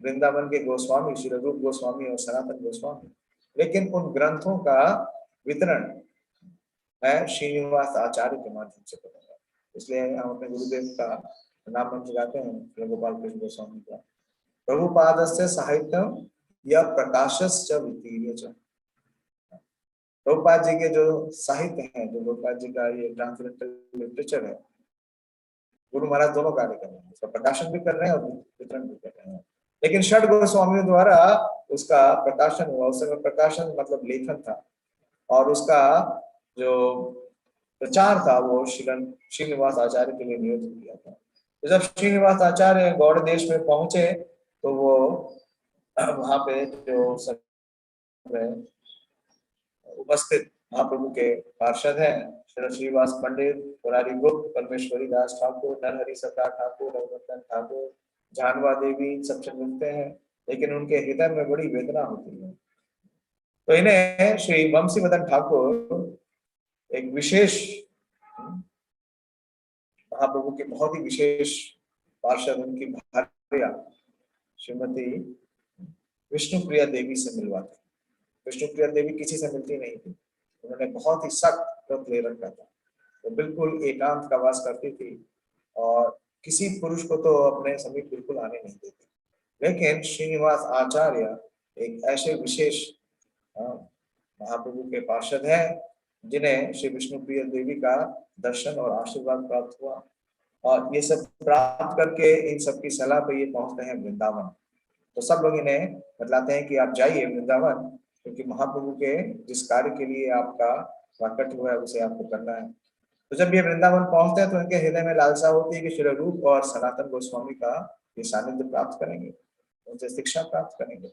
वृंदावन के गोस्वामी श्री रूप गोस्वामी और सनातन गोस्वामी, लेकिन उन ग्रंथों का वितरण मैं श्रीनिवास आचार्य के माध्यम से करूंगा। इसलिए हम अपने गुरुदेव का नाम मंत्र गाते हैं गोपाल कृष्ण गोस्वामी का, प्रभुपादस्य साहित्यम या प्रकाशस्य वित्तीय च। प्रभुपाद जी के जो साहित्य है, जो प्रभुपाद जी का ये ट्रांसलेटेड लिटरेचर है, गुरु महाराज दोनों कार्य कर रहे हैं, उसका प्रकाशन भी कर रहे हैं और वितरण भी कर रहे हैं। लेकिन षड गोस्वामियों द्वारा उसका प्रकाशन हुआ। उस समय प्रकाशन मतलब लेखन था और उसका जो प्रचार था वो श्रीनिवास आचार्य के लिए नियोजित किया था। तो जब श्रीनिवास आचार्य गौड़ देश में पहुंचे तो वो वहां पे जो सब उपस्थित महाप्रभु के पार्षद हैं, श्रीनिवास पंडित, मुरारी गुप्त, परमेश्वरी दास ठाकुर, नरहरि सत्ता ठाकुर, रघुनंदन ठाकुर, जानवा देवी सबसे मिलते हैं, लेकिन उनके हृदय में बड़ी वेदना होती है। तो इन्हें श्री वंशी मदन ठाकुर एक विशेष महाप्रभु के बहुत ही विशेष पार्षद उनकी भार्या श्रीमती विष्णुप्रिया देवी से मिलवाते। विष्णुप्रिया देवी किसी से मिलती नहीं थी, उन्होंने बहुत ही सख्त व्रत ले रखा था, तो बिल्कुल एकांत का वास करती थी और किसी पुरुष को तो अपने समीप बिल्कुल आने नहीं देती। लेकिन श्रीनिवास आचार्य एक ऐसे विशेष महाप्रभु के पार्षद हैं जिन्हें श्री विष्णुप्रिया देवी का दर्शन और आशीर्वाद प्राप्त हुआ और ये सब प्राप्त करके इन सबकी सलाह पे ये पहुंचते हैं वृंदावन। तो सब लोग इन्हें बतलाते हैं कि आप जाइए वृंदावन, क्योंकि महाप्रभु के जिस कार्य के लिए आपका प्राकट हुआ है उसे आपको करना है। तो जब ये वृंदावन पहुंचते हैं तो इनके हृदय में लालसा होती है कि श्री रूप और सनातन गोस्वामी का ये सानिध्य प्राप्त करेंगे, उनसे शिक्षा प्राप्त करेंगे।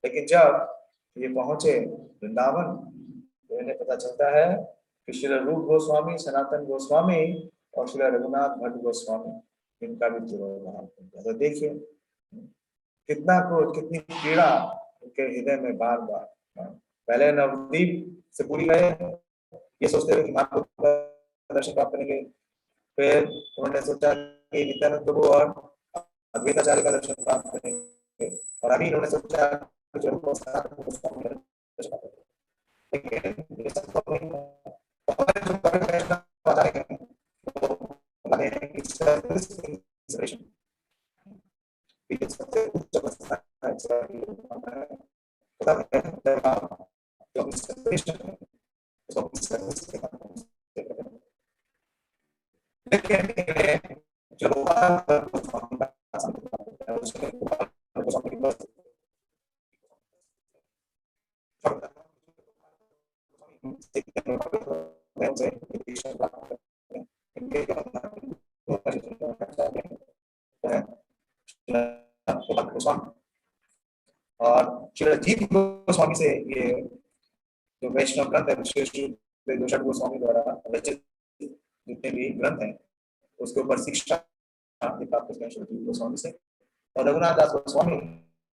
लेकिन जब ये पहुंचे वृंदावन तो इन्हें पता चलता है कि श्री रूप गोस्वामी, सनातन गोस्वामी और श्री रघुनाथ भट्ट गोस्वामी इनका भी तिरोधान। तो देखिए कितना क्रोध, कितनी पीड़ा उनके हृदय में बार बार। पहले नवदीप से पूरी गए, ये सोचते हुए कि महाप्रभु का दर्शन प्राप्त करेंगे, फिर उन्होंने सोचा कि नित्यानंद प्रभु और अद्वैताचार्य का दर्शन प्राप्त करेंगे और अभी उन्होंने सोचा कि जो सनातन गोस्वामी का दर्शन प्राप्त करेंगे। लेकिन ये सब तो नहीं हुआ। हमारे जो कर्म वैष्णव आचार्य हैं वो हमारे हैं कि इंस्पिरेशन सबसे उच्च अवस्था है, तब है जब आप जो इंस्पिरेशन है उसको सर्विस के बाद पहुंचते हैं। लेकिन जब गोपाल का उसके गोपाल बस और चिरंजीव गोस्वामी से ये जो वैष्णव ग्रंथ है विशेष रूप से जो षड गोस्वामी द्वारा रचित जितने भी ग्रंथ हैं उसके ऊपर शिक्षा प्राप्त करते हैं चिरंजीव गोस्वामी से। और रघुनाथ दास गोस्वामी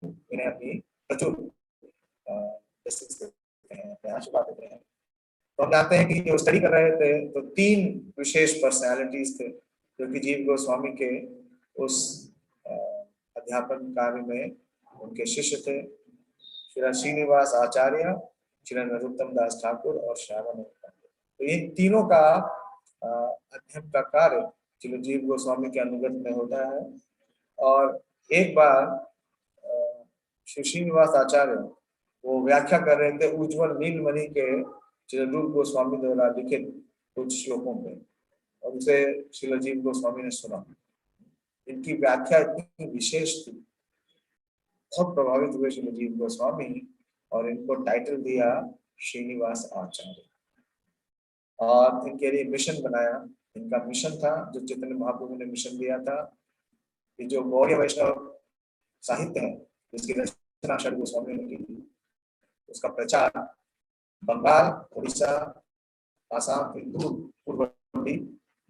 इन्हें अपनी प्रचुर आशीर्वाद देते हैं। तो हम जानते हैं कि जो स्टडी कर रहे थे तो 3 विशेष पर्सनालिटीज थे जो कि जीव गोस्वामी के उस अध्यापन कार्य में उनके शिष्य थे, श्री श्रीनिवास आचार्य, श्री नरोत्तम दास ठाकुर और श्रावण। तो इन तीनों का अध्ययन का कार्य चिरंजीव गोस्वामी के अनुगत में होता है। और एक बार श्री श्रीनिवास आचार्य वो व्याख्या कर रहे थे उज्जवल नीलमणि के रूप गोस्वामी द्वारा लिखित कुछ श्लोकों पे, और उसे श्रील जीव गोस्वामी ने सुना। इनकी व्याख्या इतनी विशेष थी, बहुत प्रभावित हुए श्रील जीव गोस्वामी और इनको टाइटल दिया श्रीनिवास आचार्य। और इनके लिए मिशन बनाया। इनका मिशन था जो चैतन्य महाप्रभु ने मिशन दिया था कि जो गौड़ीय वैष्णव साहित्य है जिसकी रचना षड गोस्वामी ने की थी, उसका प्रचार बंगाल, उड़ीसा, आसाम के दूर पूर्ववर्ती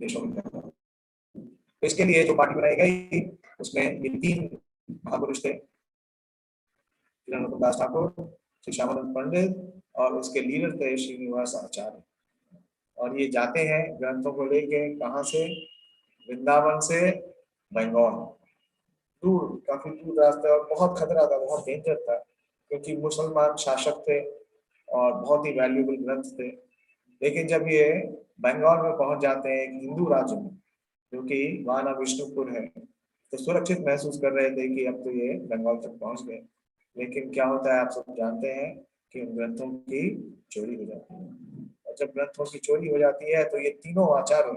देशों में करता। तो इसके लिए जो पार्टी बनाई गई उसमें ये 3 महापुरुष थे, दास ठाकुर, श्री श्यामानंद पंडित और उसके लीडर थे श्रीनिवास आचार्य। और ये जाते हैं ग्रंथों को लेके कहाँ से? वृंदावन से बंगाल, दूर, काफी दूर रास्ता, और बहुत खतरा था, बहुत डेंजर था, क्योंकि मुसलमान शासक थे और बहुत ही वैल्यूएबल ग्रंथ थे। लेकिन जब ये बंगाल में पहुंच जाते हैं, एक हिंदू राज्य में, जो कि वाना विष्णुपुर है, तो सुरक्षित महसूस कर रहे थे कि अब तो ये बंगाल तक पहुंच गए। लेकिन क्या होता है आप सब जानते हैं कि उन ग्रंथों की चोरी हो जाती है। और जब ग्रंथों की चोरी हो जाती है तो ये तीनों आचार्य,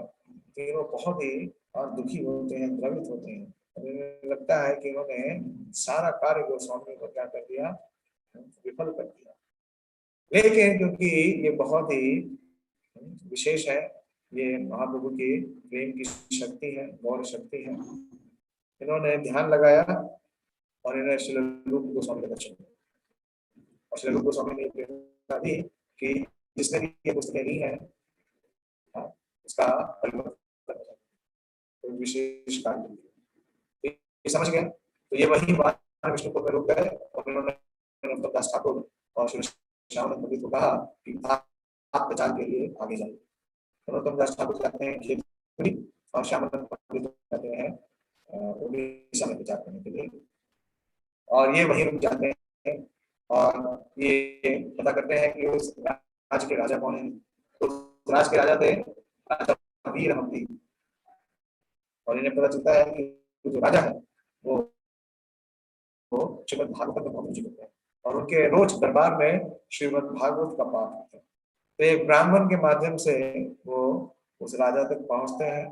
तीनों बहुत ही दुखी होते हैं, द्रवित होते हैं। उन्हें लगता है कि उन्होंने सारा कार्य गोस्वामी को क्या कर दिया, विफल कर दिया। लेकिन क्योंकि ये बहुत ही विशेष है, ये महाप्रभु की प्रेम की शक्ति है, गौर शक्ति है, इन्होंने ध्यान लगाया और इन्हें श्रील रूप गोस्वामी का दर्शन दिया। और श्रील रूप गोस्वामी ने प्रेरणा दी कि जिसने भी ये पुस्तकें ली है उसका परिवर्तन, विशेष कार्य ये समझ गए। तो ये वही बात विष्णुपुर में रुक गए और उन्होंने दास ठाकुर और श्री श्यामानंद पंडित को कहा कि आप प्रचार के लिए आगे जाइए। नरोत्तम दास ठाकुर जाते हैं खेतपुरी और श्यामानंद पंडित जाते हैं उड़ीसा में प्रचार करने के लिए, और ये वहीं रुक जाते हैं और ये पता करते हैं कि उस राज्य के राजा कौन है। तो राज्य के राजा थे वीर हम्पी, और इन्हें पता चलता है कि जो राजा है वो श्रीमद् भागवत में बहुत रुचि करते हैं और उनके रोज दरबार में श्रीमद् भागवत का पाठ होता है। तो एक ब्राह्मण के माध्यम से वो उस राजा तक पहुंचते हैं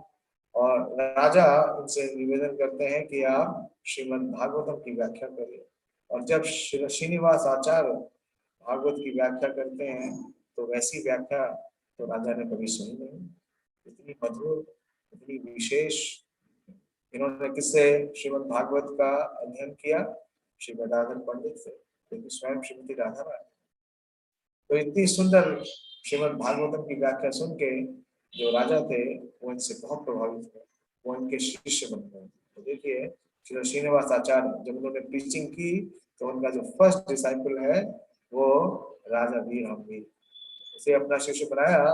और राजा उनसे निवेदन करते हैं कि आप श्रीमद् भागवतम की व्याख्या करिए। और जब श्रीनिवास आचार्य भागवत की व्याख्या करते हैं तो वैसी व्याख्या तो राजा ने कभी सुनी नहीं, इतनी मधुर, इतनी विशेष। इन्होंने किससे श्रीमद् भागवत का अध्ययन किया? श्री गदाधर पंडित से, क्योंकि स्वयं श्रीमती राधा रानी। तो इतनी सुंदर श्रीमद् भागवतम की व्याख्या सुन के जो राजा थे वो इनसे बहुत प्रभावित हुए, वो इनके शिष्य बन गए। तो देखिए श्री श्रीनिवास आचार्य जब उन्होंने टीचिंग की तो उनका जो फर्स्ट डिसाइपल है वो राजा वीर हम्पी, उसे अपना शिष्य बनाया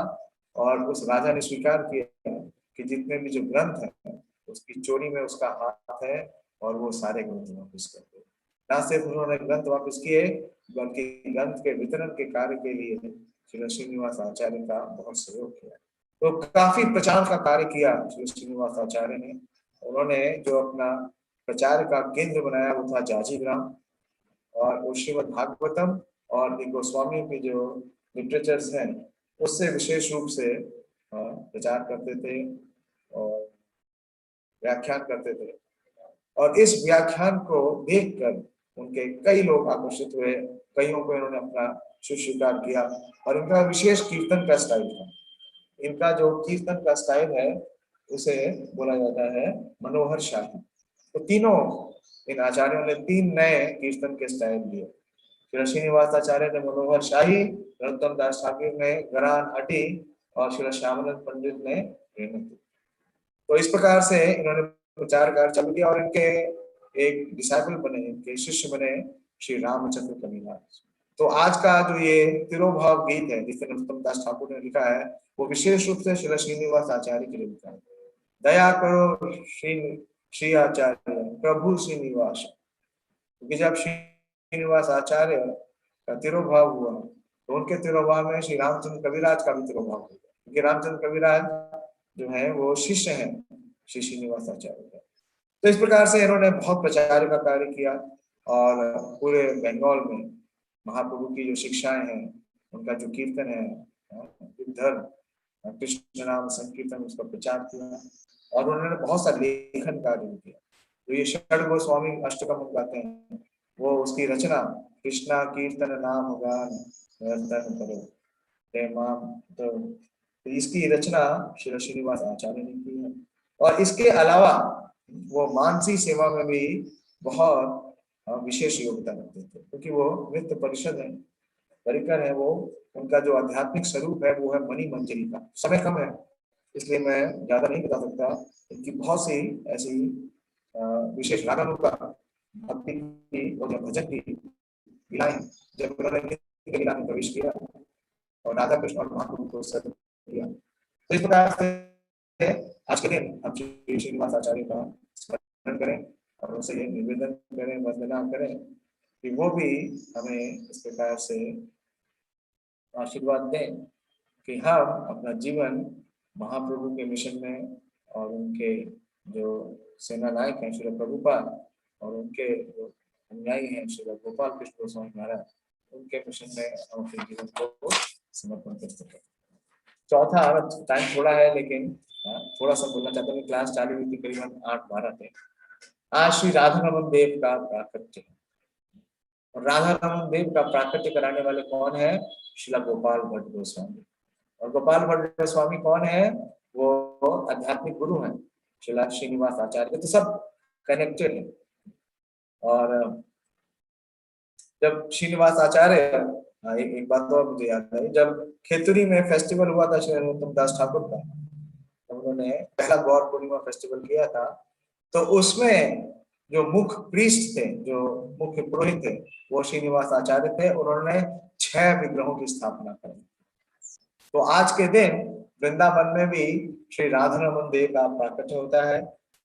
और उस राजा ने स्वीकार किया कि जितने भी जो ग्रंथ है उसकी चोरी में उसका हाथ है और वो सारे ग्रंथ वापस कर दे। न सिर्फ उन्होंने ग्रंथ वापस किए बल्कि ग्रंथ के वितरण के कार्य के लिए श्री श्रीनिवास आचार्य का बहुत सहयोग किया। तो काफी प्रचार का कार्य किया श्री श्रीनिवास आचार्य ने। उन्होंने जो अपना प्रचार का केंद्र बनाया वो था जाजी ग्राम, और वो श्रीमद् भागवतम और गोस्वामी के जो लिटरेचर्स हैं उससे विशेष रूप से प्रचार करते थे और व्याख्यान करते थे। और इस व्याख्यान को देखकर उनके कई लोग आकर्षित हुए, कईयों को इन्होंने अपना स्वीकार किया। और इनका विशेष कीर्तन का स्टाइल था। इनका जो कीर्तन का स्टाइल है उसे बोला जाता है मनोहर शाही। तो तीनों इन आचार्यों ने 3 नए कीर्तन के स्टाइल दिए। श्री श्रीनिवास आचार्य ने मनोहर शाही, नरोत्तम दास ठाकुर ने गरान अटी और श्री श्यामानंद पंडित ने प्रेमती। तो इस प्रकार से इन्होंने प्रचार कार्य चालू किया और इनके एक डिसाइपल बने, इनके शिष्य बने श्री रामचंद्र कविराज। तो आज का जो ये तिरोभाव गीत है जिसे नरोत्तम दास ठाकुर ने लिखा है वो विशेष रूप से श्री श्रीनिवास आचार्य के लिए लिखा है। दया करो श्री आचार्य प्रभु श्रीनिवास, क्योंकि जब श्रीनिवास आचार्य का तिरोभाव हुआ तो उनके तिरोभाव में श्री रामचंद्र कविराज का भी तिरोभाव हुआ, क्योंकि रामचंद्र कविराज जो है वो शिष्य हैं श्री श्रीनिवास आचार्य का। तो इस प्रकार से इन्होंने बहुत प्रचार का कार्य किया और पूरे बंगाल में महाप्रभु की जो शिक्षाएं हैं, उनका जो कीर्तन है, धर्म कृष्ण नाम संकीर्तन, उसका प्रचार किया और उन्होंने बहुत सा लेखन कार्य किया। तो ये षड गोस्वामी अष्टकम गाते हैं, वो उसकी रचना कृष्णा कीर्तन नाम गान निरंतर करो प्रेमाम, तो इसकी रचना श्री श्रीनिवास आचार्य ने की है। और इसके अलावा वो मानसी सेवा में भी बहुत विशेष योगदान देते थे, क्योंकि वो नृत्य परिषद है, परिकर है, वो उनका जो आध्यात्मिक स्वरूप है वो है मणि मंजरी का। समय कम है इसलिए मैं ज्यादा नहीं बता सकता, इनकी बहुत सी ऐसी विशेष रागों का भक्ति की और भजन की लीलाएं, जब उन्होंने नृत्य लीला में प्रवेश किया और राधा कृष्ण और महाप्रभु को सर्व किया। तो इस प्रकार से आज के दिन हम श्री श्रीनिवास आचार्य का स्मरण करें और उनसे ये निवेदन करें, वंदना करें कि वो भी हमें इस प्रकार से आशीर्वाद दें कि हम अपना जीवन महाप्रभु के मिशन में और उनके जो सेना नायक हैं श्री प्रभुपाद और उनके जो अनुयायी हैं श्री गोपाल कृष्ण गोस्वामी महाराज, उनके मिशन में हम अपने जीवन को समर्पण कर सकें। चौथा, टाइम थोड़ा है लेकिन थोड़ा सा बोलना चाहता हूँ। क्लास चालू हुई थी करीबन 8-12 थे। आज श्री राधा रमन देव का प्राकट्य है और राधा रमन देव का प्राकट्य कराने वाले कौन है? श्रीला गोपाल भट्ट गोस्वामी। और गोपाल भट्ट गोस्वामी कौन है? वो आध्यात्मिक गुरु हैं श्रीला श्रीनिवास आचार्य। तो सब कनेक्टेड है। और जब श्रीनिवास आचार्य, एक बात तो मुझे याद आई, जब खेतुरी में फेस्टिवल हुआ था श्री नरोत्तम दास ठाकुर का, तो उन्होंने पहला गौर पूर्णिमा फेस्टिवल किया था, तो उसमें जो मुख्य प्रीस्ट थे, जो मुख्य पुरोहित थे, वो श्रीनिवास आचार्य थे। उन्होंने 6 विग्रहों की स्थापना करी। तो आज के दिन वृंदावन में भी श्री राधा रमन देव का प्राकट्य होता है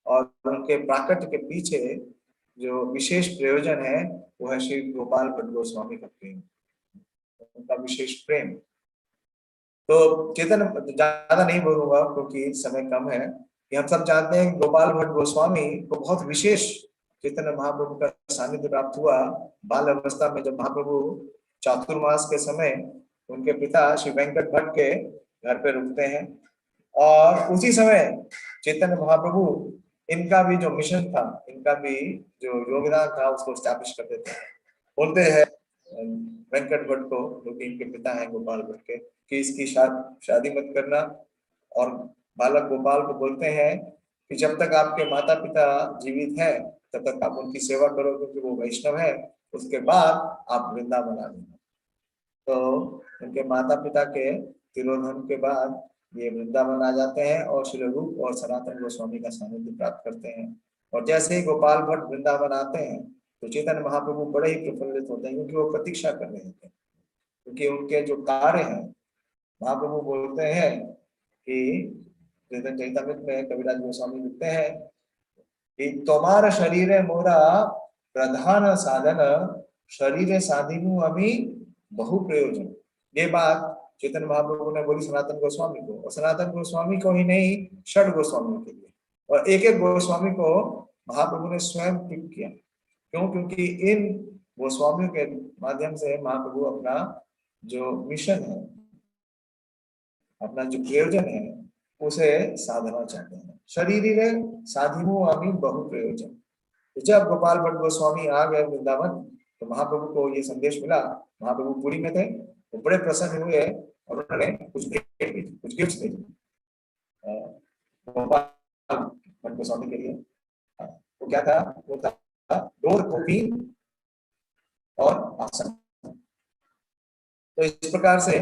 और उनके प्राकट्य के पीछे जो विशेष प्रयोजन है वो है श्री गोपाल भट्ट गोस्वामी का प्रेम, उनका विशेष प्रेम। तो चेतन, ज्यादा नहीं बोलूंगा क्योंकि समय कम है, कि हम सब जानते हैं गोपाल भट्ट गोस्वामी को बहुत विशेष चैतन्य महाप्रभु का सानिध्य प्राप्त हुआ बाल अवस्था में, जब महाप्रभु चातुर्मास के समय उनके पिता श्री वेंकट भट्ट के घर पे रुकते हैं और उसी समय चैतन्य महाप्रभु इनका भी जो मिशन था, इनका भी जो योगदान था उसको स्टैब्लिश कर देते हैं। बोलते हैं वेंकट भट्ट को, जो कि इनके पिता हैं गोपाल भट्ट के, कि इसकी शादी मत करना। और बालक गोपाल को बोलते हैं कि जब तक आपके माता पिता जीवित हैं तब तक आप उनकी सेवा करो, क्योंकि वो वैष्णव है, उसके बाद आप वृंदावन आ जाना। तो उनके माता पिता के तिरोधन के बाद ये वृंदावन आ जाते हैं और श्री रूप और सनातन गोस्वामी का सानिध्य प्राप्त करते हैं। और जैसे ही गोपाल भट्ट वृंदावन आते हैं तो चैतन्य महाप्रभु बड़े ही प्रफुल्लित होते हैं, क्योंकि वो प्रतीक्षा कर रहे थे, क्योंकि उनके जो कार्य हैं, महाप्रभु बोलते हैं कि चैतन्य में कविराज गोस्वामी लिखते हैं कि तुम्हारा शरीर मोरा प्रधान साधन, शरीर साधिनु अभी बहु प्रयोजन। ये बात चैतन्य महाप्रभु ने बोली सनातन गोस्वामी को, और सनातन गोस्वामी को ही नहीं, षड गोस्वामी के लिए, और एक एक गोस्वामी को महाप्रभु ने स्वयं पिक किया। क्यों? क्योंकि इन गोस्वामियों के माध्यम से महाप्रभु अपना जो मिशन है, अपना जो प्रयोजन है, उसे साधना चाहते हैं। शरीर साधिनु अमी बहु प्रयोजन। तो जब गोपाल भट्ट गोस्वामी आ गए वृंदावन तो महाप्रभु को ये संदेश मिला, महाप्रभु पुरी में थे, वो बड़े प्रसन्न हुए और उन्होंने कुछ गिफ्ट दे गोपाल भट्ट गोस्वामी के लिए। वो क्या था? वो था डोर कॉपी और आसन। तो इस प्रकार से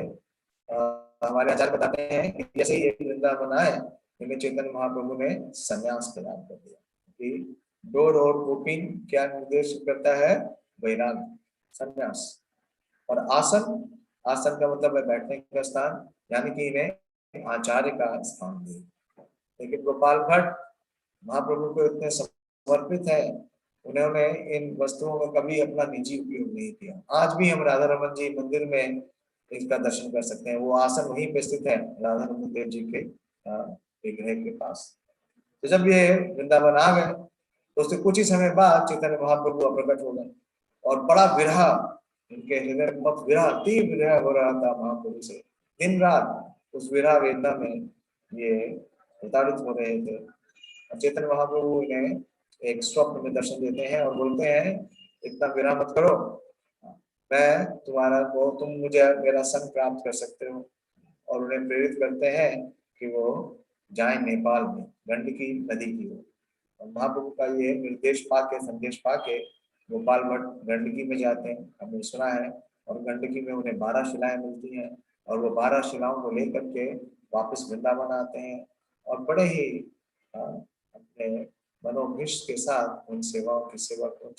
हमारे आचार्य बताते हैं कि जैसे ही वृंदावन आए, इनमें चैतन्य महाप्रभु ने संन्यास प्रदान कर दिया। कि डोर और गोपीन क्या निर्देश करता है? वैराग्य, संन्यास। और आसन, आसन का मतलब है बैठने का स्थान, यानी कि इन्हें आचार्य का स्थान दिया। लेकिन गोपाल भट्ट महाप्रभु को इतने समर्पित है, उन्होंने इन वस्तुओं में कभी अपना निजी उपयोग नहीं किया। आज भी हम राधा रमन जी मंदिर में इसका दर्शन कर सकते हैं। वो आसन वहीं पे स्थित है राधा रमन देव जी के विग्रह के पास। तो जब ये वृंदावन आ गए तो उसके कुछ ही समय बाद चैतन्य महाप्रभु प्रकट हो गए और बड़ा विरह, उनके हृदय में बहुत विरह, तीव्र विरह हो रहा था महाप्रभु से। दिन रात उस विरह वेदना में ये प्रताड़ित हो रहे थे। चैतन्य महाप्रभु इन्हें एक स्वप्न में दर्शन देते हैं और बोलते हैं इतना विरह मत करो, मैं तुम्हारा को तुम मुझे मेरा संग प्राप्त कर सकते हो। और उन्हें प्रेरित करते हैं कि वो जाएं नेपाल में गंडकी नदी की ओर। और महाप्रभु का ये निर्देश पाके, संदेश पाके गोपाल भट्ट गंडकी में जाते हैं, हमने सुना है। और गंडकी में उन्हें 12 शिलाएं मिलती हैं और वो 12 शिलाओं को लेकर के वापस वृंदावन आते हैं और बड़े ही अपने मनोभिष्ट के साथ उन सेवाओं की सेवा, उन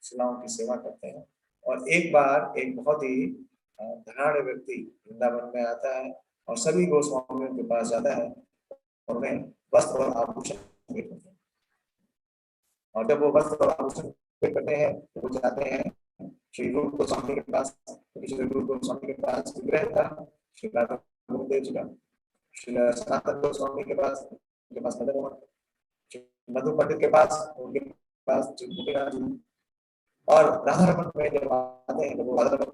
शिलाओं की सेवा करते हैं। और एक बार एक बहुत ही धनाढ़ व्यक्ति वृंदावन में आता है और सभी गोस्वामियों के पास जाता है और उन्हें वस्त्र और आभूषण भेंट करते हैं। और जब वो वस्त्र और आभूषण भेंट करते हैं तो वो जाते हैं श्री रूप गोस्वामी के पास, क्योंकि श्री रूप गोस्वामी के पास विग्रह था श्री राधा गुरुदेव जी का। श्री सनातन गोस्वामी के पास, उनके पास मदन मोहन, मधु पंडित के पास, उनके पास गोपीनाथ जी। और राधा रमन में जब आते हैं, जब वो राधा रमन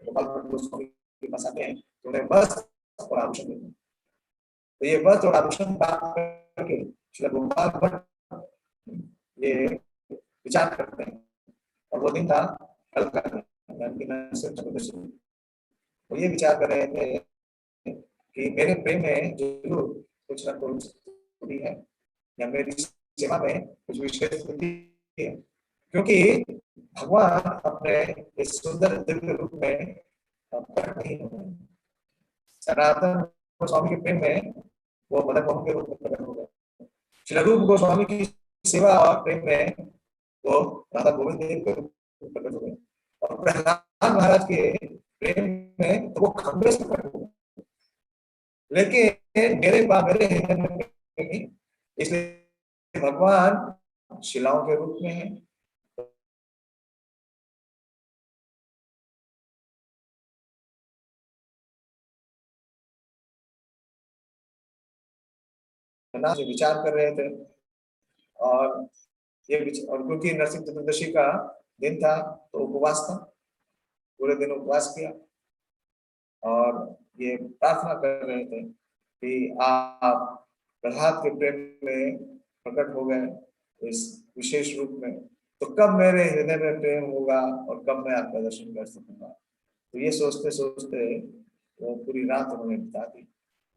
गोपाल गोस्वामी के पास आते हैं तो उन्हें वस्त्र और आभूषण देते हैं। तो ये वस्त्र और आभूषण प्राप्त करके श्री गोपाल भट्ट ये विचार करते हैं। और वो दिन था कल का, वो ये विचार कर रहे थे कि मेरे प्रेम में जरूर कुछ ना कुछ त्रुटि है या मेरी सेवा में कुछ विशेष त्रुटि है, क्योंकि भगवान अपने इस सुंदर दिव्य रूप में प्रकट नहीं हो रहे। सनातन गोस्वामी के प्रेम में वो मदन मोहन के रूप में प्रकट हो गए। श्री रूप गोस्वामी की सेवा और प्रेम में वो राधा गोविंद देव के रूप में प्रकट हो गए। और प्रहलाद महाराज के प्रेम में तो वो खंबे से प्रकट हो गए। लेकिन मेरे हृदय में नहीं, इसलिए भगवान शिलाओं के रूप में है। विचार कर रहे थे और ये और क्योंकि नरसिंह चतुर्दशी का दिन था तो उपवास था, पूरे दिन उपवास किया और ये प्रार्थना कर रहे थे कि आप प्रहलाद के प्रेम में प्रकट हो गए इस विशेष रूप में, तो कब मेरे हृदय में प्रेम होगा और कब मैं आपका दर्शन कर सकूंगा। तो ये सोचते सोचते वो पूरी रात उन्होंने बिता दी।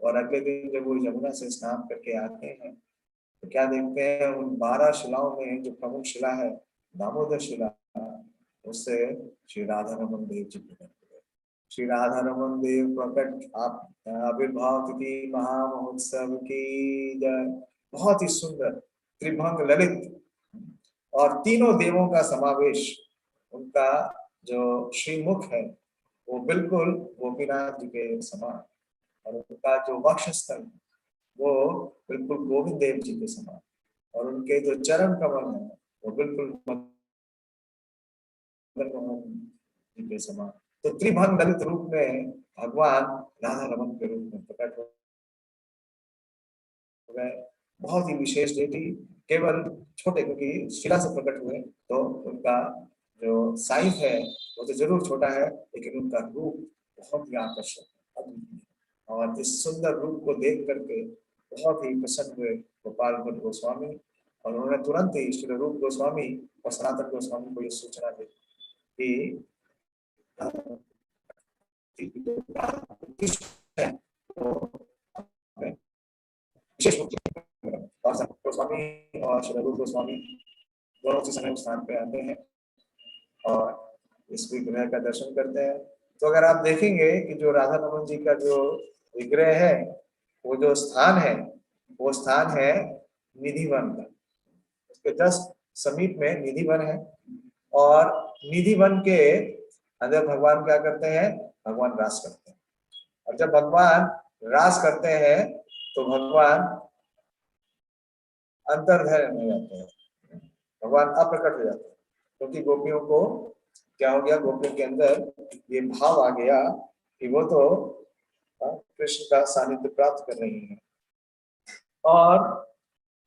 और अगले दिन जब वो यमुना से स्नान करके आते हैं तो क्या देखते हैं, उन 12 शिलाओं में जो प्रमुख शिला है दामोदर शिला, उससे श्री राधा रमन देव जी प्रकट हुए। श्री राधा रमन देव प्रकट आप आविर्भाव तिथि महामहोत्सव की जय। बहुत ही सुंदर त्रिभंग ललित और तीनों देवों का समावेश, उनका जो श्रीमुख है वो बिल्कुल गोपीनाथ जी के समान, और उनका जो वक्षस्थल वो बिल्कुल गोविंद देव जी के समान, और उनके जो चरण कमल है वो बिल्कुल मदन मोहन जी के समान। तो त्रिभंग ललित रूप में भगवान राधा रमन के रूप में प्रकट हो गए। बहुत ही विशेष डेटी, केवल छोटे क्योंकि शिला से प्रकट हुए तो उनका जो साइज है वो तो जरूर छोटा है, लेकिन उनका रूप बहुत ही आकर्षक है। और इस सुंदर रूप को देख करके बहुत ही प्रसन्न हुए गोपाल भट्ट गोस्वामी, और उन्होंने तुरंत ही श्री रूप गोस्वामी और सनातन गोस्वामी को ये सूचना दी कि विशेष रूप से और सनातन गोस्वामी और श्री रूप गोस्वामी दोनों उसी समय स्थान पे आते हैं और इस विग्रह का दर्शन करते हैं। तो अगर आप देखेंगे कि जो राधा रमन जी का जो विग्रह है वो जो स्थान है वो स्थान है निधिवन का। उसके जस्ट समीप में निधिवन है और निधिवन के अंदर भगवान क्या करते हैं, भगवान रास करते हैं। और जब भगवान रास करते हैं तो भगवान अंतर्धान हो जाते हैं, भगवान अप्रकट हो जाते हैं, क्योंकि गोपियों को क्या हो गया, गोपियों के अंदर ये भाव आ गया कि वो तो कृष्ण का सानिध्य प्राप्त कर रही है। और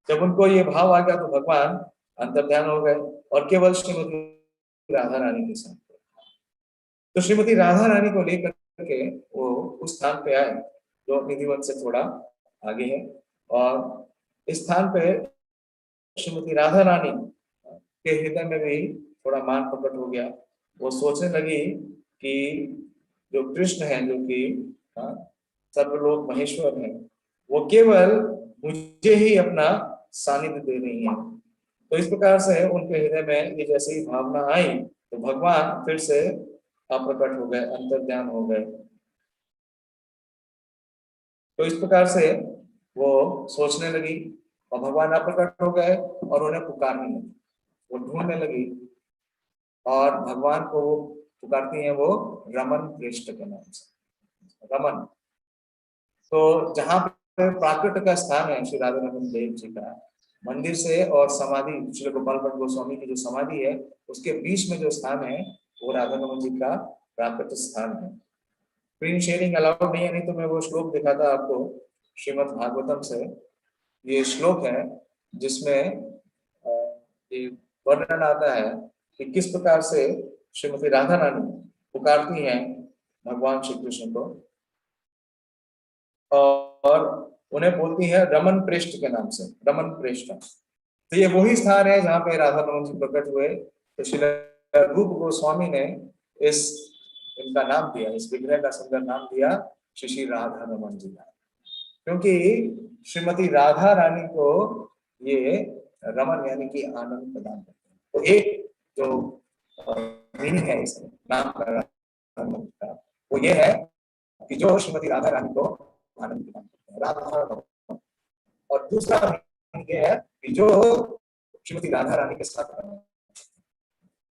जब उनको ये भाव आ गया तो भगवान अंतर्ध्यान हो गए और केवल श्रीमती राधा रानी के साथ। तो श्रीमती राधा रानी को लेकर के वो उस स्थान पे आए जो निधिवन से थोड़ा आगे है, और इस स्थान पे श्रीमती राधा रानी के हृदय में भी थोड़ा मान प्रकट हो गया। वो सोचने लगी कि जो कृष्ण है, जो कि सर्वलोक महेश्वर है, वो केवल मुझे ही अपना सानिध्य दे रही है। तो इस प्रकार से उनके हृदय में ये जैसे ही भावना आई तो भगवान फिर से अप्रकट हो गए, अंतर्ध्यान हो गए। तो इस प्रकार से वो सोचने लगी और भगवान अप्रकट हो गए और उन्हें पुकारने लगी, वो ढूंढने लगी और भगवान को वो पुकारती हैं, वो रमन पृष्ठ के नाम से, रमन। तो जहाँ पे प्राकृत का स्थान है श्री राधा रमन देव जी का मंदिर से और समाधि श्री गोपाल भट्ट गोस्वामी की जो समाधि है उसके बीच में जो स्थान है वो राधा रमन जी का प्राकृत स्थान है। स्क्रीन शेयरिंग अलाउड नहीं है, नहीं तो मैं वो श्लोक दिखाता आपको श्रीमद् भागवतम से। ये श्लोक है जिसमें ये वर्णन आता है कि किस प्रकार से श्रीमती राधा रानी पुकारती हैं भगवान श्री कृष्ण को और उन्हें बोलती है रमन पृष्ठ के नाम से, रमन पृष्ठ। तो ये वही स्थान है जहाँ पे राधा रमन जी प्रकट हुए। तो श्री रूप गोस्वामी ने इस इनका नाम दिया, इस विग्रह का सुंदर नाम दिया श्री श्री राधा रमन जी का, क्योंकि श्रीमती राधा रानी को ये रमन यानी कि आनंद प्रदान करते हैं। तो एक जो मीनिंग है इस नाम का वो ये है कि जो श्रीमती राधा रानी को आनंद प्रदान करते हैं, राधा। और दूसरा मीनिंग ये है कि जो श्रीमती राधा रानी के साथ रहते हैं।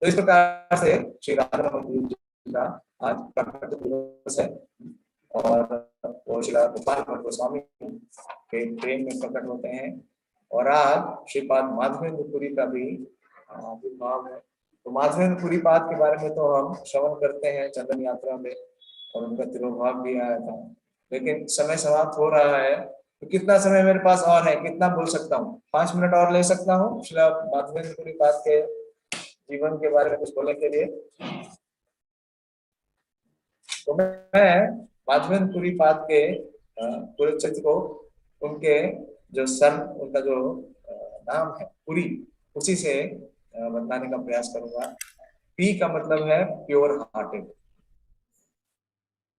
तो इस प्रकार से श्री राधा रमन जी का आज प्रकट दिवस है और वो श्री गोपाल भट्ट गोस्वामी के प्रेम में प्रकट होते हैं। और आज श्रीपाद माधवेंद्रपुरी का भी आविर्भाव है। तो माधवेंद्रपुरी पाद के बारे में तो हम श्रवण करते हैं चंदन यात्रा में और उनका तिरुभाव भी आया था, लेकिन समय समाप्त हो रहा है। तो कितना समय मेरे पास और है, कितना बोल सकता हूँ? 5 मिनट और ले सकता हूँ श्री माधवेंद्रपुरी पाद के जीवन के बारे में कुछ बोलने के लिए। तो मैं माधवेंद्रपुरी पाद के पूरे चरित्र को उनके जो सर, उनका जो नाम है पुरी, उसी से बताने का प्रयास करूंगा। पी का मतलब है प्योर हार्टेड।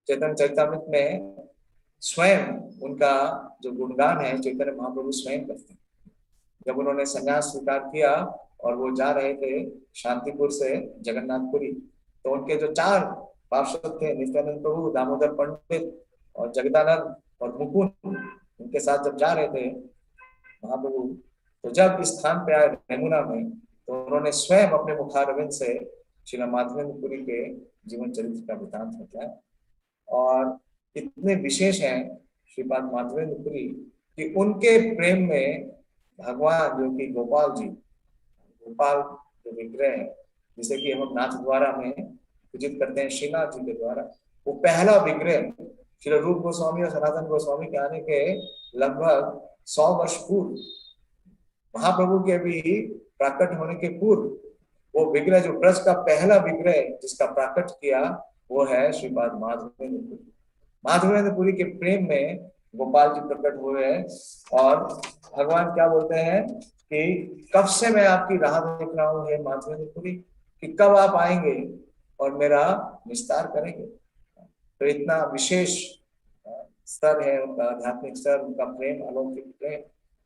चैतन्य चरितामृत में स्वयं उनका जो गुणगान है चैतन्य महाप्रभु स्वयं करते हैं। जब उन्होंने संन्यास स्वीकार किया और वो जा रहे थे शांतिपुर से जगन्नाथपुरी, तो उनके जो 4 पार्षद थे, नित्यानंद प्रभु, दामोदर पंडित और जगदानंद और मुकुंद, उनके साथ जब जा रहे थे महाप्रभु, तो जब इस स्थान पे आए यमुना में, तो उन्होंने स्वयं अपने मुखारविंद से श्री माधवेंद्रपुरी के जीवन चरित्र का वृतांत बताया। और इतने विशेष हैं श्रीपाद माधवेंद्रपुरी कि उनके प्रेम में भगवान जो कि गोपाल जी, गोपाल जो विग्रह है जिसे कि हम नाथ द्वारा में पूजित करते हैं श्रीनाथ जी के द्वारा, वो पहला विग्रह श्री रूप गोस्वामी और सनातन गोस्वामी के आने के लगभग 100 वर्ष पूर्व, महाप्रभु के भी प्राकट होने के पूर्व, वो विग्रह जो ब्रज का पहला विग्रह जिसका प्राकट किया वो है श्रीपाद माधवेंद्रपुरी। माधवेंद्रपुरी के प्रेम में गोपाल जी प्रकट हुए हैं और भगवान क्या बोलते हैं कि कब से मैं आपकी राह देख रहा हूँ हे माधवेंद्रपुरी, कि कब आप आएंगे और मेरा विस्तार करेंगे। तो इतना विशेष स्तर है उनका, आध्यात्मिक स्तर, उनका प्रेम, अलौकिक प्रेम।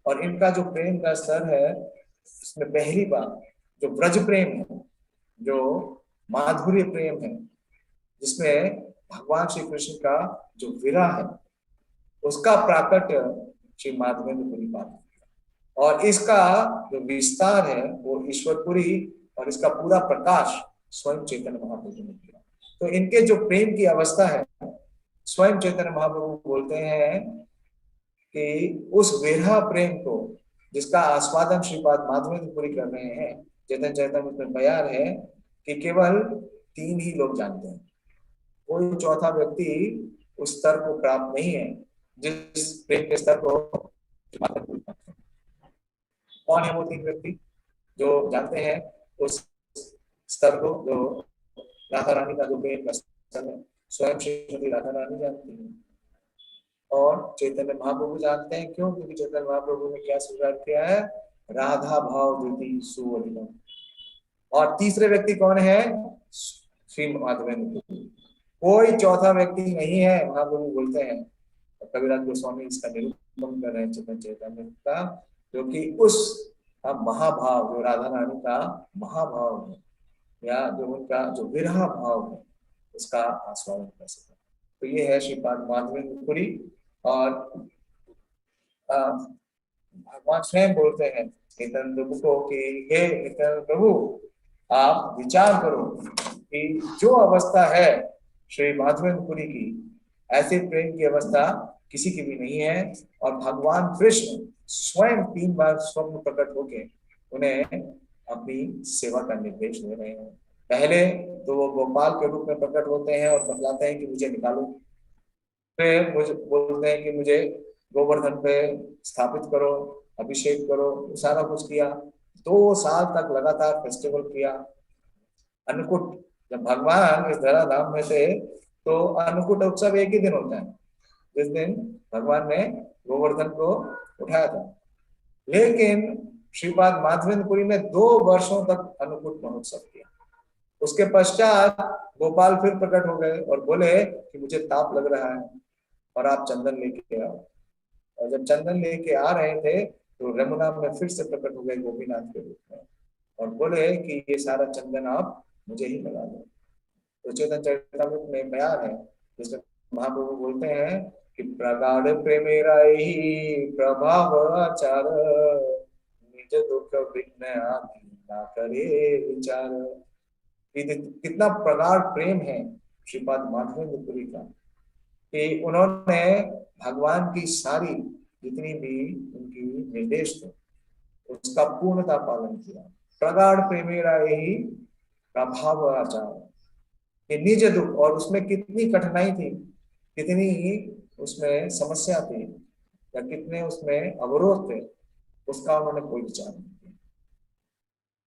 और इनका जो प्रेम का स्तर है इसमें पहली बार जो ब्रज प्रेम है, जो माधुर्य प्रेम है, जिसमें भगवान श्री कृष्ण का जो विरह है उसका प्राकट श्री माधवेंद्रपुरी पाद, और इसका जो विस्तार है वो ईश्वरपुरी, और इसका पूरा प्रकाश स्वयं चैतन्य महाप्रभु ने किया। तो इनके जो प्रेम की अवस्था है, स्वयं चैतन्य महाप्रभु बोलते हैं कि उस विरह प्रेम को जिसका आस्वादन श्रीपाद माधवेंद्रपुरी कर रहे हैं, चैतन्य चैतन्य में बयान है कि केवल 3 ही लोग जानते हैं, कोई चौथा व्यक्ति उस स्तर को प्राप्त नहीं है जिस प्रेम के स्तर को। कौन है वो 3 व्यक्ति जो जानते हैं? उस स्तर को जो राधा रानी का जो प्रेम का स्तर है स्वयं श्रीमती राधा रानी जानती है और चैतन्य महाप्रभु जानते हैं। क्यों? क्योंकि चैतन्य महाप्रभु ने क्या स्वीकार किया है? राधा भाव द्वितीय सुवलिनम। और तीसरे व्यक्ति कौन है? श्री माधवेंद्र। कोई चौथा व्यक्ति नहीं है, महाप्रभु बोलते हैं। कविराज गोस्वामी इसका निरूपण कर रहे हैं चैतन्य चैतन्य का, क्योंकि उस महाभाव जो राधा रानी का महाभाव है या जो उनका जो विरह भाव है उसका आस्वादन कर सके। तो ये है श्रीपाद माधवेंद्र पुरी। और भगवान स्वयं बोलते हैं नित्यानंद प्रभु को कि हे नित्यानंद प्रभु आप विचार करो कि जो अवस्था है श्री माधवेंद्र पुरी की, ऐसे प्रेम की अवस्था किसी की भी नहीं है। और भगवान कृष्ण स्वयं 3 बार स्वप्न प्रकट होके उन्हें अपनी सेवा का निर्देश दे रहे हैं। पहले तो वो गोपाल के रूप में प्रकट होते हैं और बतलाते हैं कि मुझे निकालो। फिर मुझे बोलते हैं कि मुझे गोवर्धन पे स्थापित करो, अभिषेक करो, सारा कुछ किया। 2 साल तक लगातार फेस्टिवल किया। अन्नकूट, जब भगवान इस धरा धाम में थे तो अन्नकूट उत्सव एक ही दिन होता है, जिस दिन भगवान ने गोवर्धन को उठाया था। लेकिन श्रीपाद माधवेंद्रपुरी में 2 वर्षों तक अन्नकूट महोत्सव किया। उसके पश्चात गोपाल फिर प्रकट हो गए और बोले कि मुझे ताप लग रहा है और आप चंदन लेके आओ। और जब चंदन लेके आ रहे थे तो रमुना में फिर से प्रकट हो गए गोपीनाथ के रूप में और बोले कि ये सारा चंदन आप मुझे ही लगा दो। तो चैतन्य चरितामृत में बयान है जिसमें महाप्रभु बोलते हैं कि प्रगाढ़ प्रेमेरा ही प्रभाव आचार, निज दुख विघ्न आदि ना करे विचार। कितना प्रगाढ़ प्रेम है श्रीपाद माधवेंद्रपुरी का कि उन्होंने भगवान की सारी जितनी भी उनकी निर्देश थे उसका पूर्णता पालन किया। प्रगाढ़ प्रेमेरा यही प्रभाव आचार, निज दुख, और उसमें कितनी कठिनाई थी, कितनी उसमें समस्या थी या कितने उसमें अवरोध थे, उसका उन्होंने कोई विचार नहीं किया।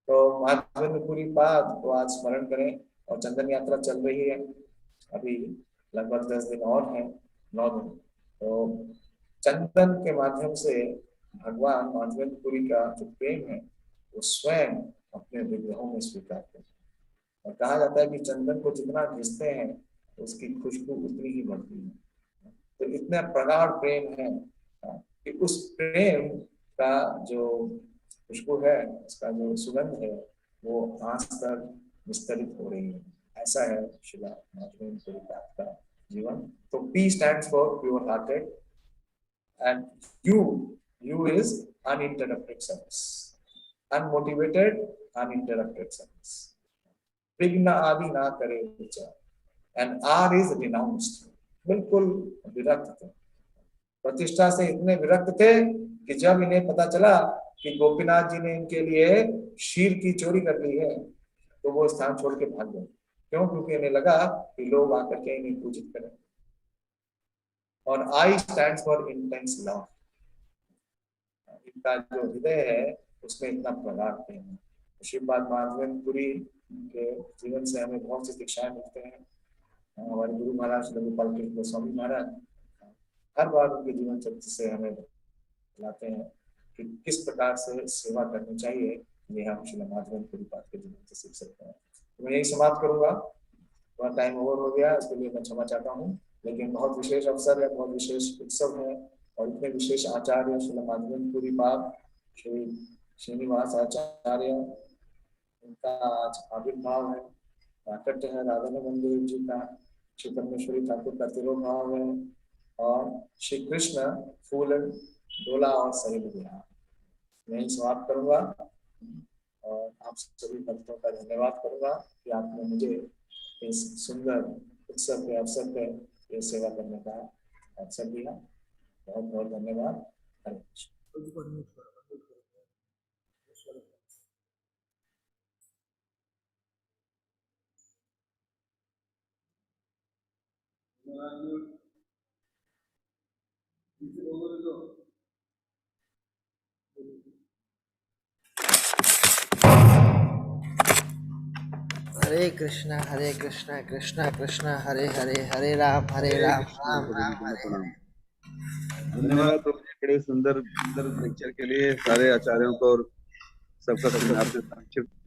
तो माधवेंद्रपुरी पाद को आज स्मरण करें। और चंदन यात्रा चल रही है, अभी लगभग 10 दिन और हैं, 9 दिन। तो चंदन के माध्यम से भगवान माधवेंद्रपुरी का जो प्रेम है वो स्वयं अपने विग्रहों में स्वीकार करते हैं। और कहा जाता है कि चंदन को जितना घिसते हैं उसकी खुशबू उतनी ही बढ़ती है। तो इतना प्रगाढ़ प्रेम है कि उस प्रेम का जो खुशबू है, उसका जो सुगंध है, वो आज तक विस्तरित हो रही है। ऐसा है शिला माधवेंद्रपुरी का जीवन। तो P stands for pure hearted and U is uninterrupted service, unmotivated uninterrupted service, विघ्न आदि ना करे विचार, and R is renounced, बिल्कुल विरक्त थे। प्रतिष्ठा से इतने विरक्त थे कि जब इन्हें पता चला कि गोपीनाथ जी ने इनके लिए शीर की चोरी कर ली है तो वो स्थान छोड़ के भाग गए। क्यों? क्योंकि इन्हें लगा कि लोग आकर के इन्हें पूजित करें। और I stands for intense love, इनका जो हृदय है उसमें इतना प्रगाढ़ प्रेम है। श्रीपाद माधवेंद्रपुरी के जीवन से हमें बहुत सी शिक्षाएं मिलते हैं। हमारे गुरु महाराज लघुपाल कृष्ण गोस्वामी महाराज हर बार उनके जीवन चरित्र से हमें बताते हैं कि किस प्रकार से सेवा करनी चाहिए। ये हम श्री माधवेंद्रपुरी पाद के जीवन से सीख सकते हैं। तो मैं यही समाप्त करूंगा, थोड़ा टाइम ओवर हो गया, इसके लिए मैं क्षमा चाहता हूँ। लेकिन बहुत विशेष अवसर है, बहुत विशेष उत्सव है और इतने विशेष आचार्य श्री माधवेंद्रपुरी पाद श्री श्रीनिवास आचार्य, उनका आज आविर्भाव है। प्राकट्य है राधानंद देव जी का, श्री परमेश्वरी ठाकुर का तिरोभाव है और श्री कृष्ण फूल डोला और सरिल विहार। मैं समाप्त करूंगा और आप सभी भक्तों का धन्यवाद करूंगा कि आपने मुझे इस सुंदर उत्सव के अवसर पर ये सेवा करने का अवसर दिया। बहुत बहुत धन्यवाद। हरे कृष्ण। हरे कृष्णा कृष्णा कृष्णा हरे हरे, हरे राम हरे राम कृष्णा राम सभी को हरे मेरा हरे। प्रणाम। धन्यवाद प्रभु जी, बड़े सुंदर सुंदर लेक्चर के लिए सारे आचार्यों को और सबका संक्षिप्त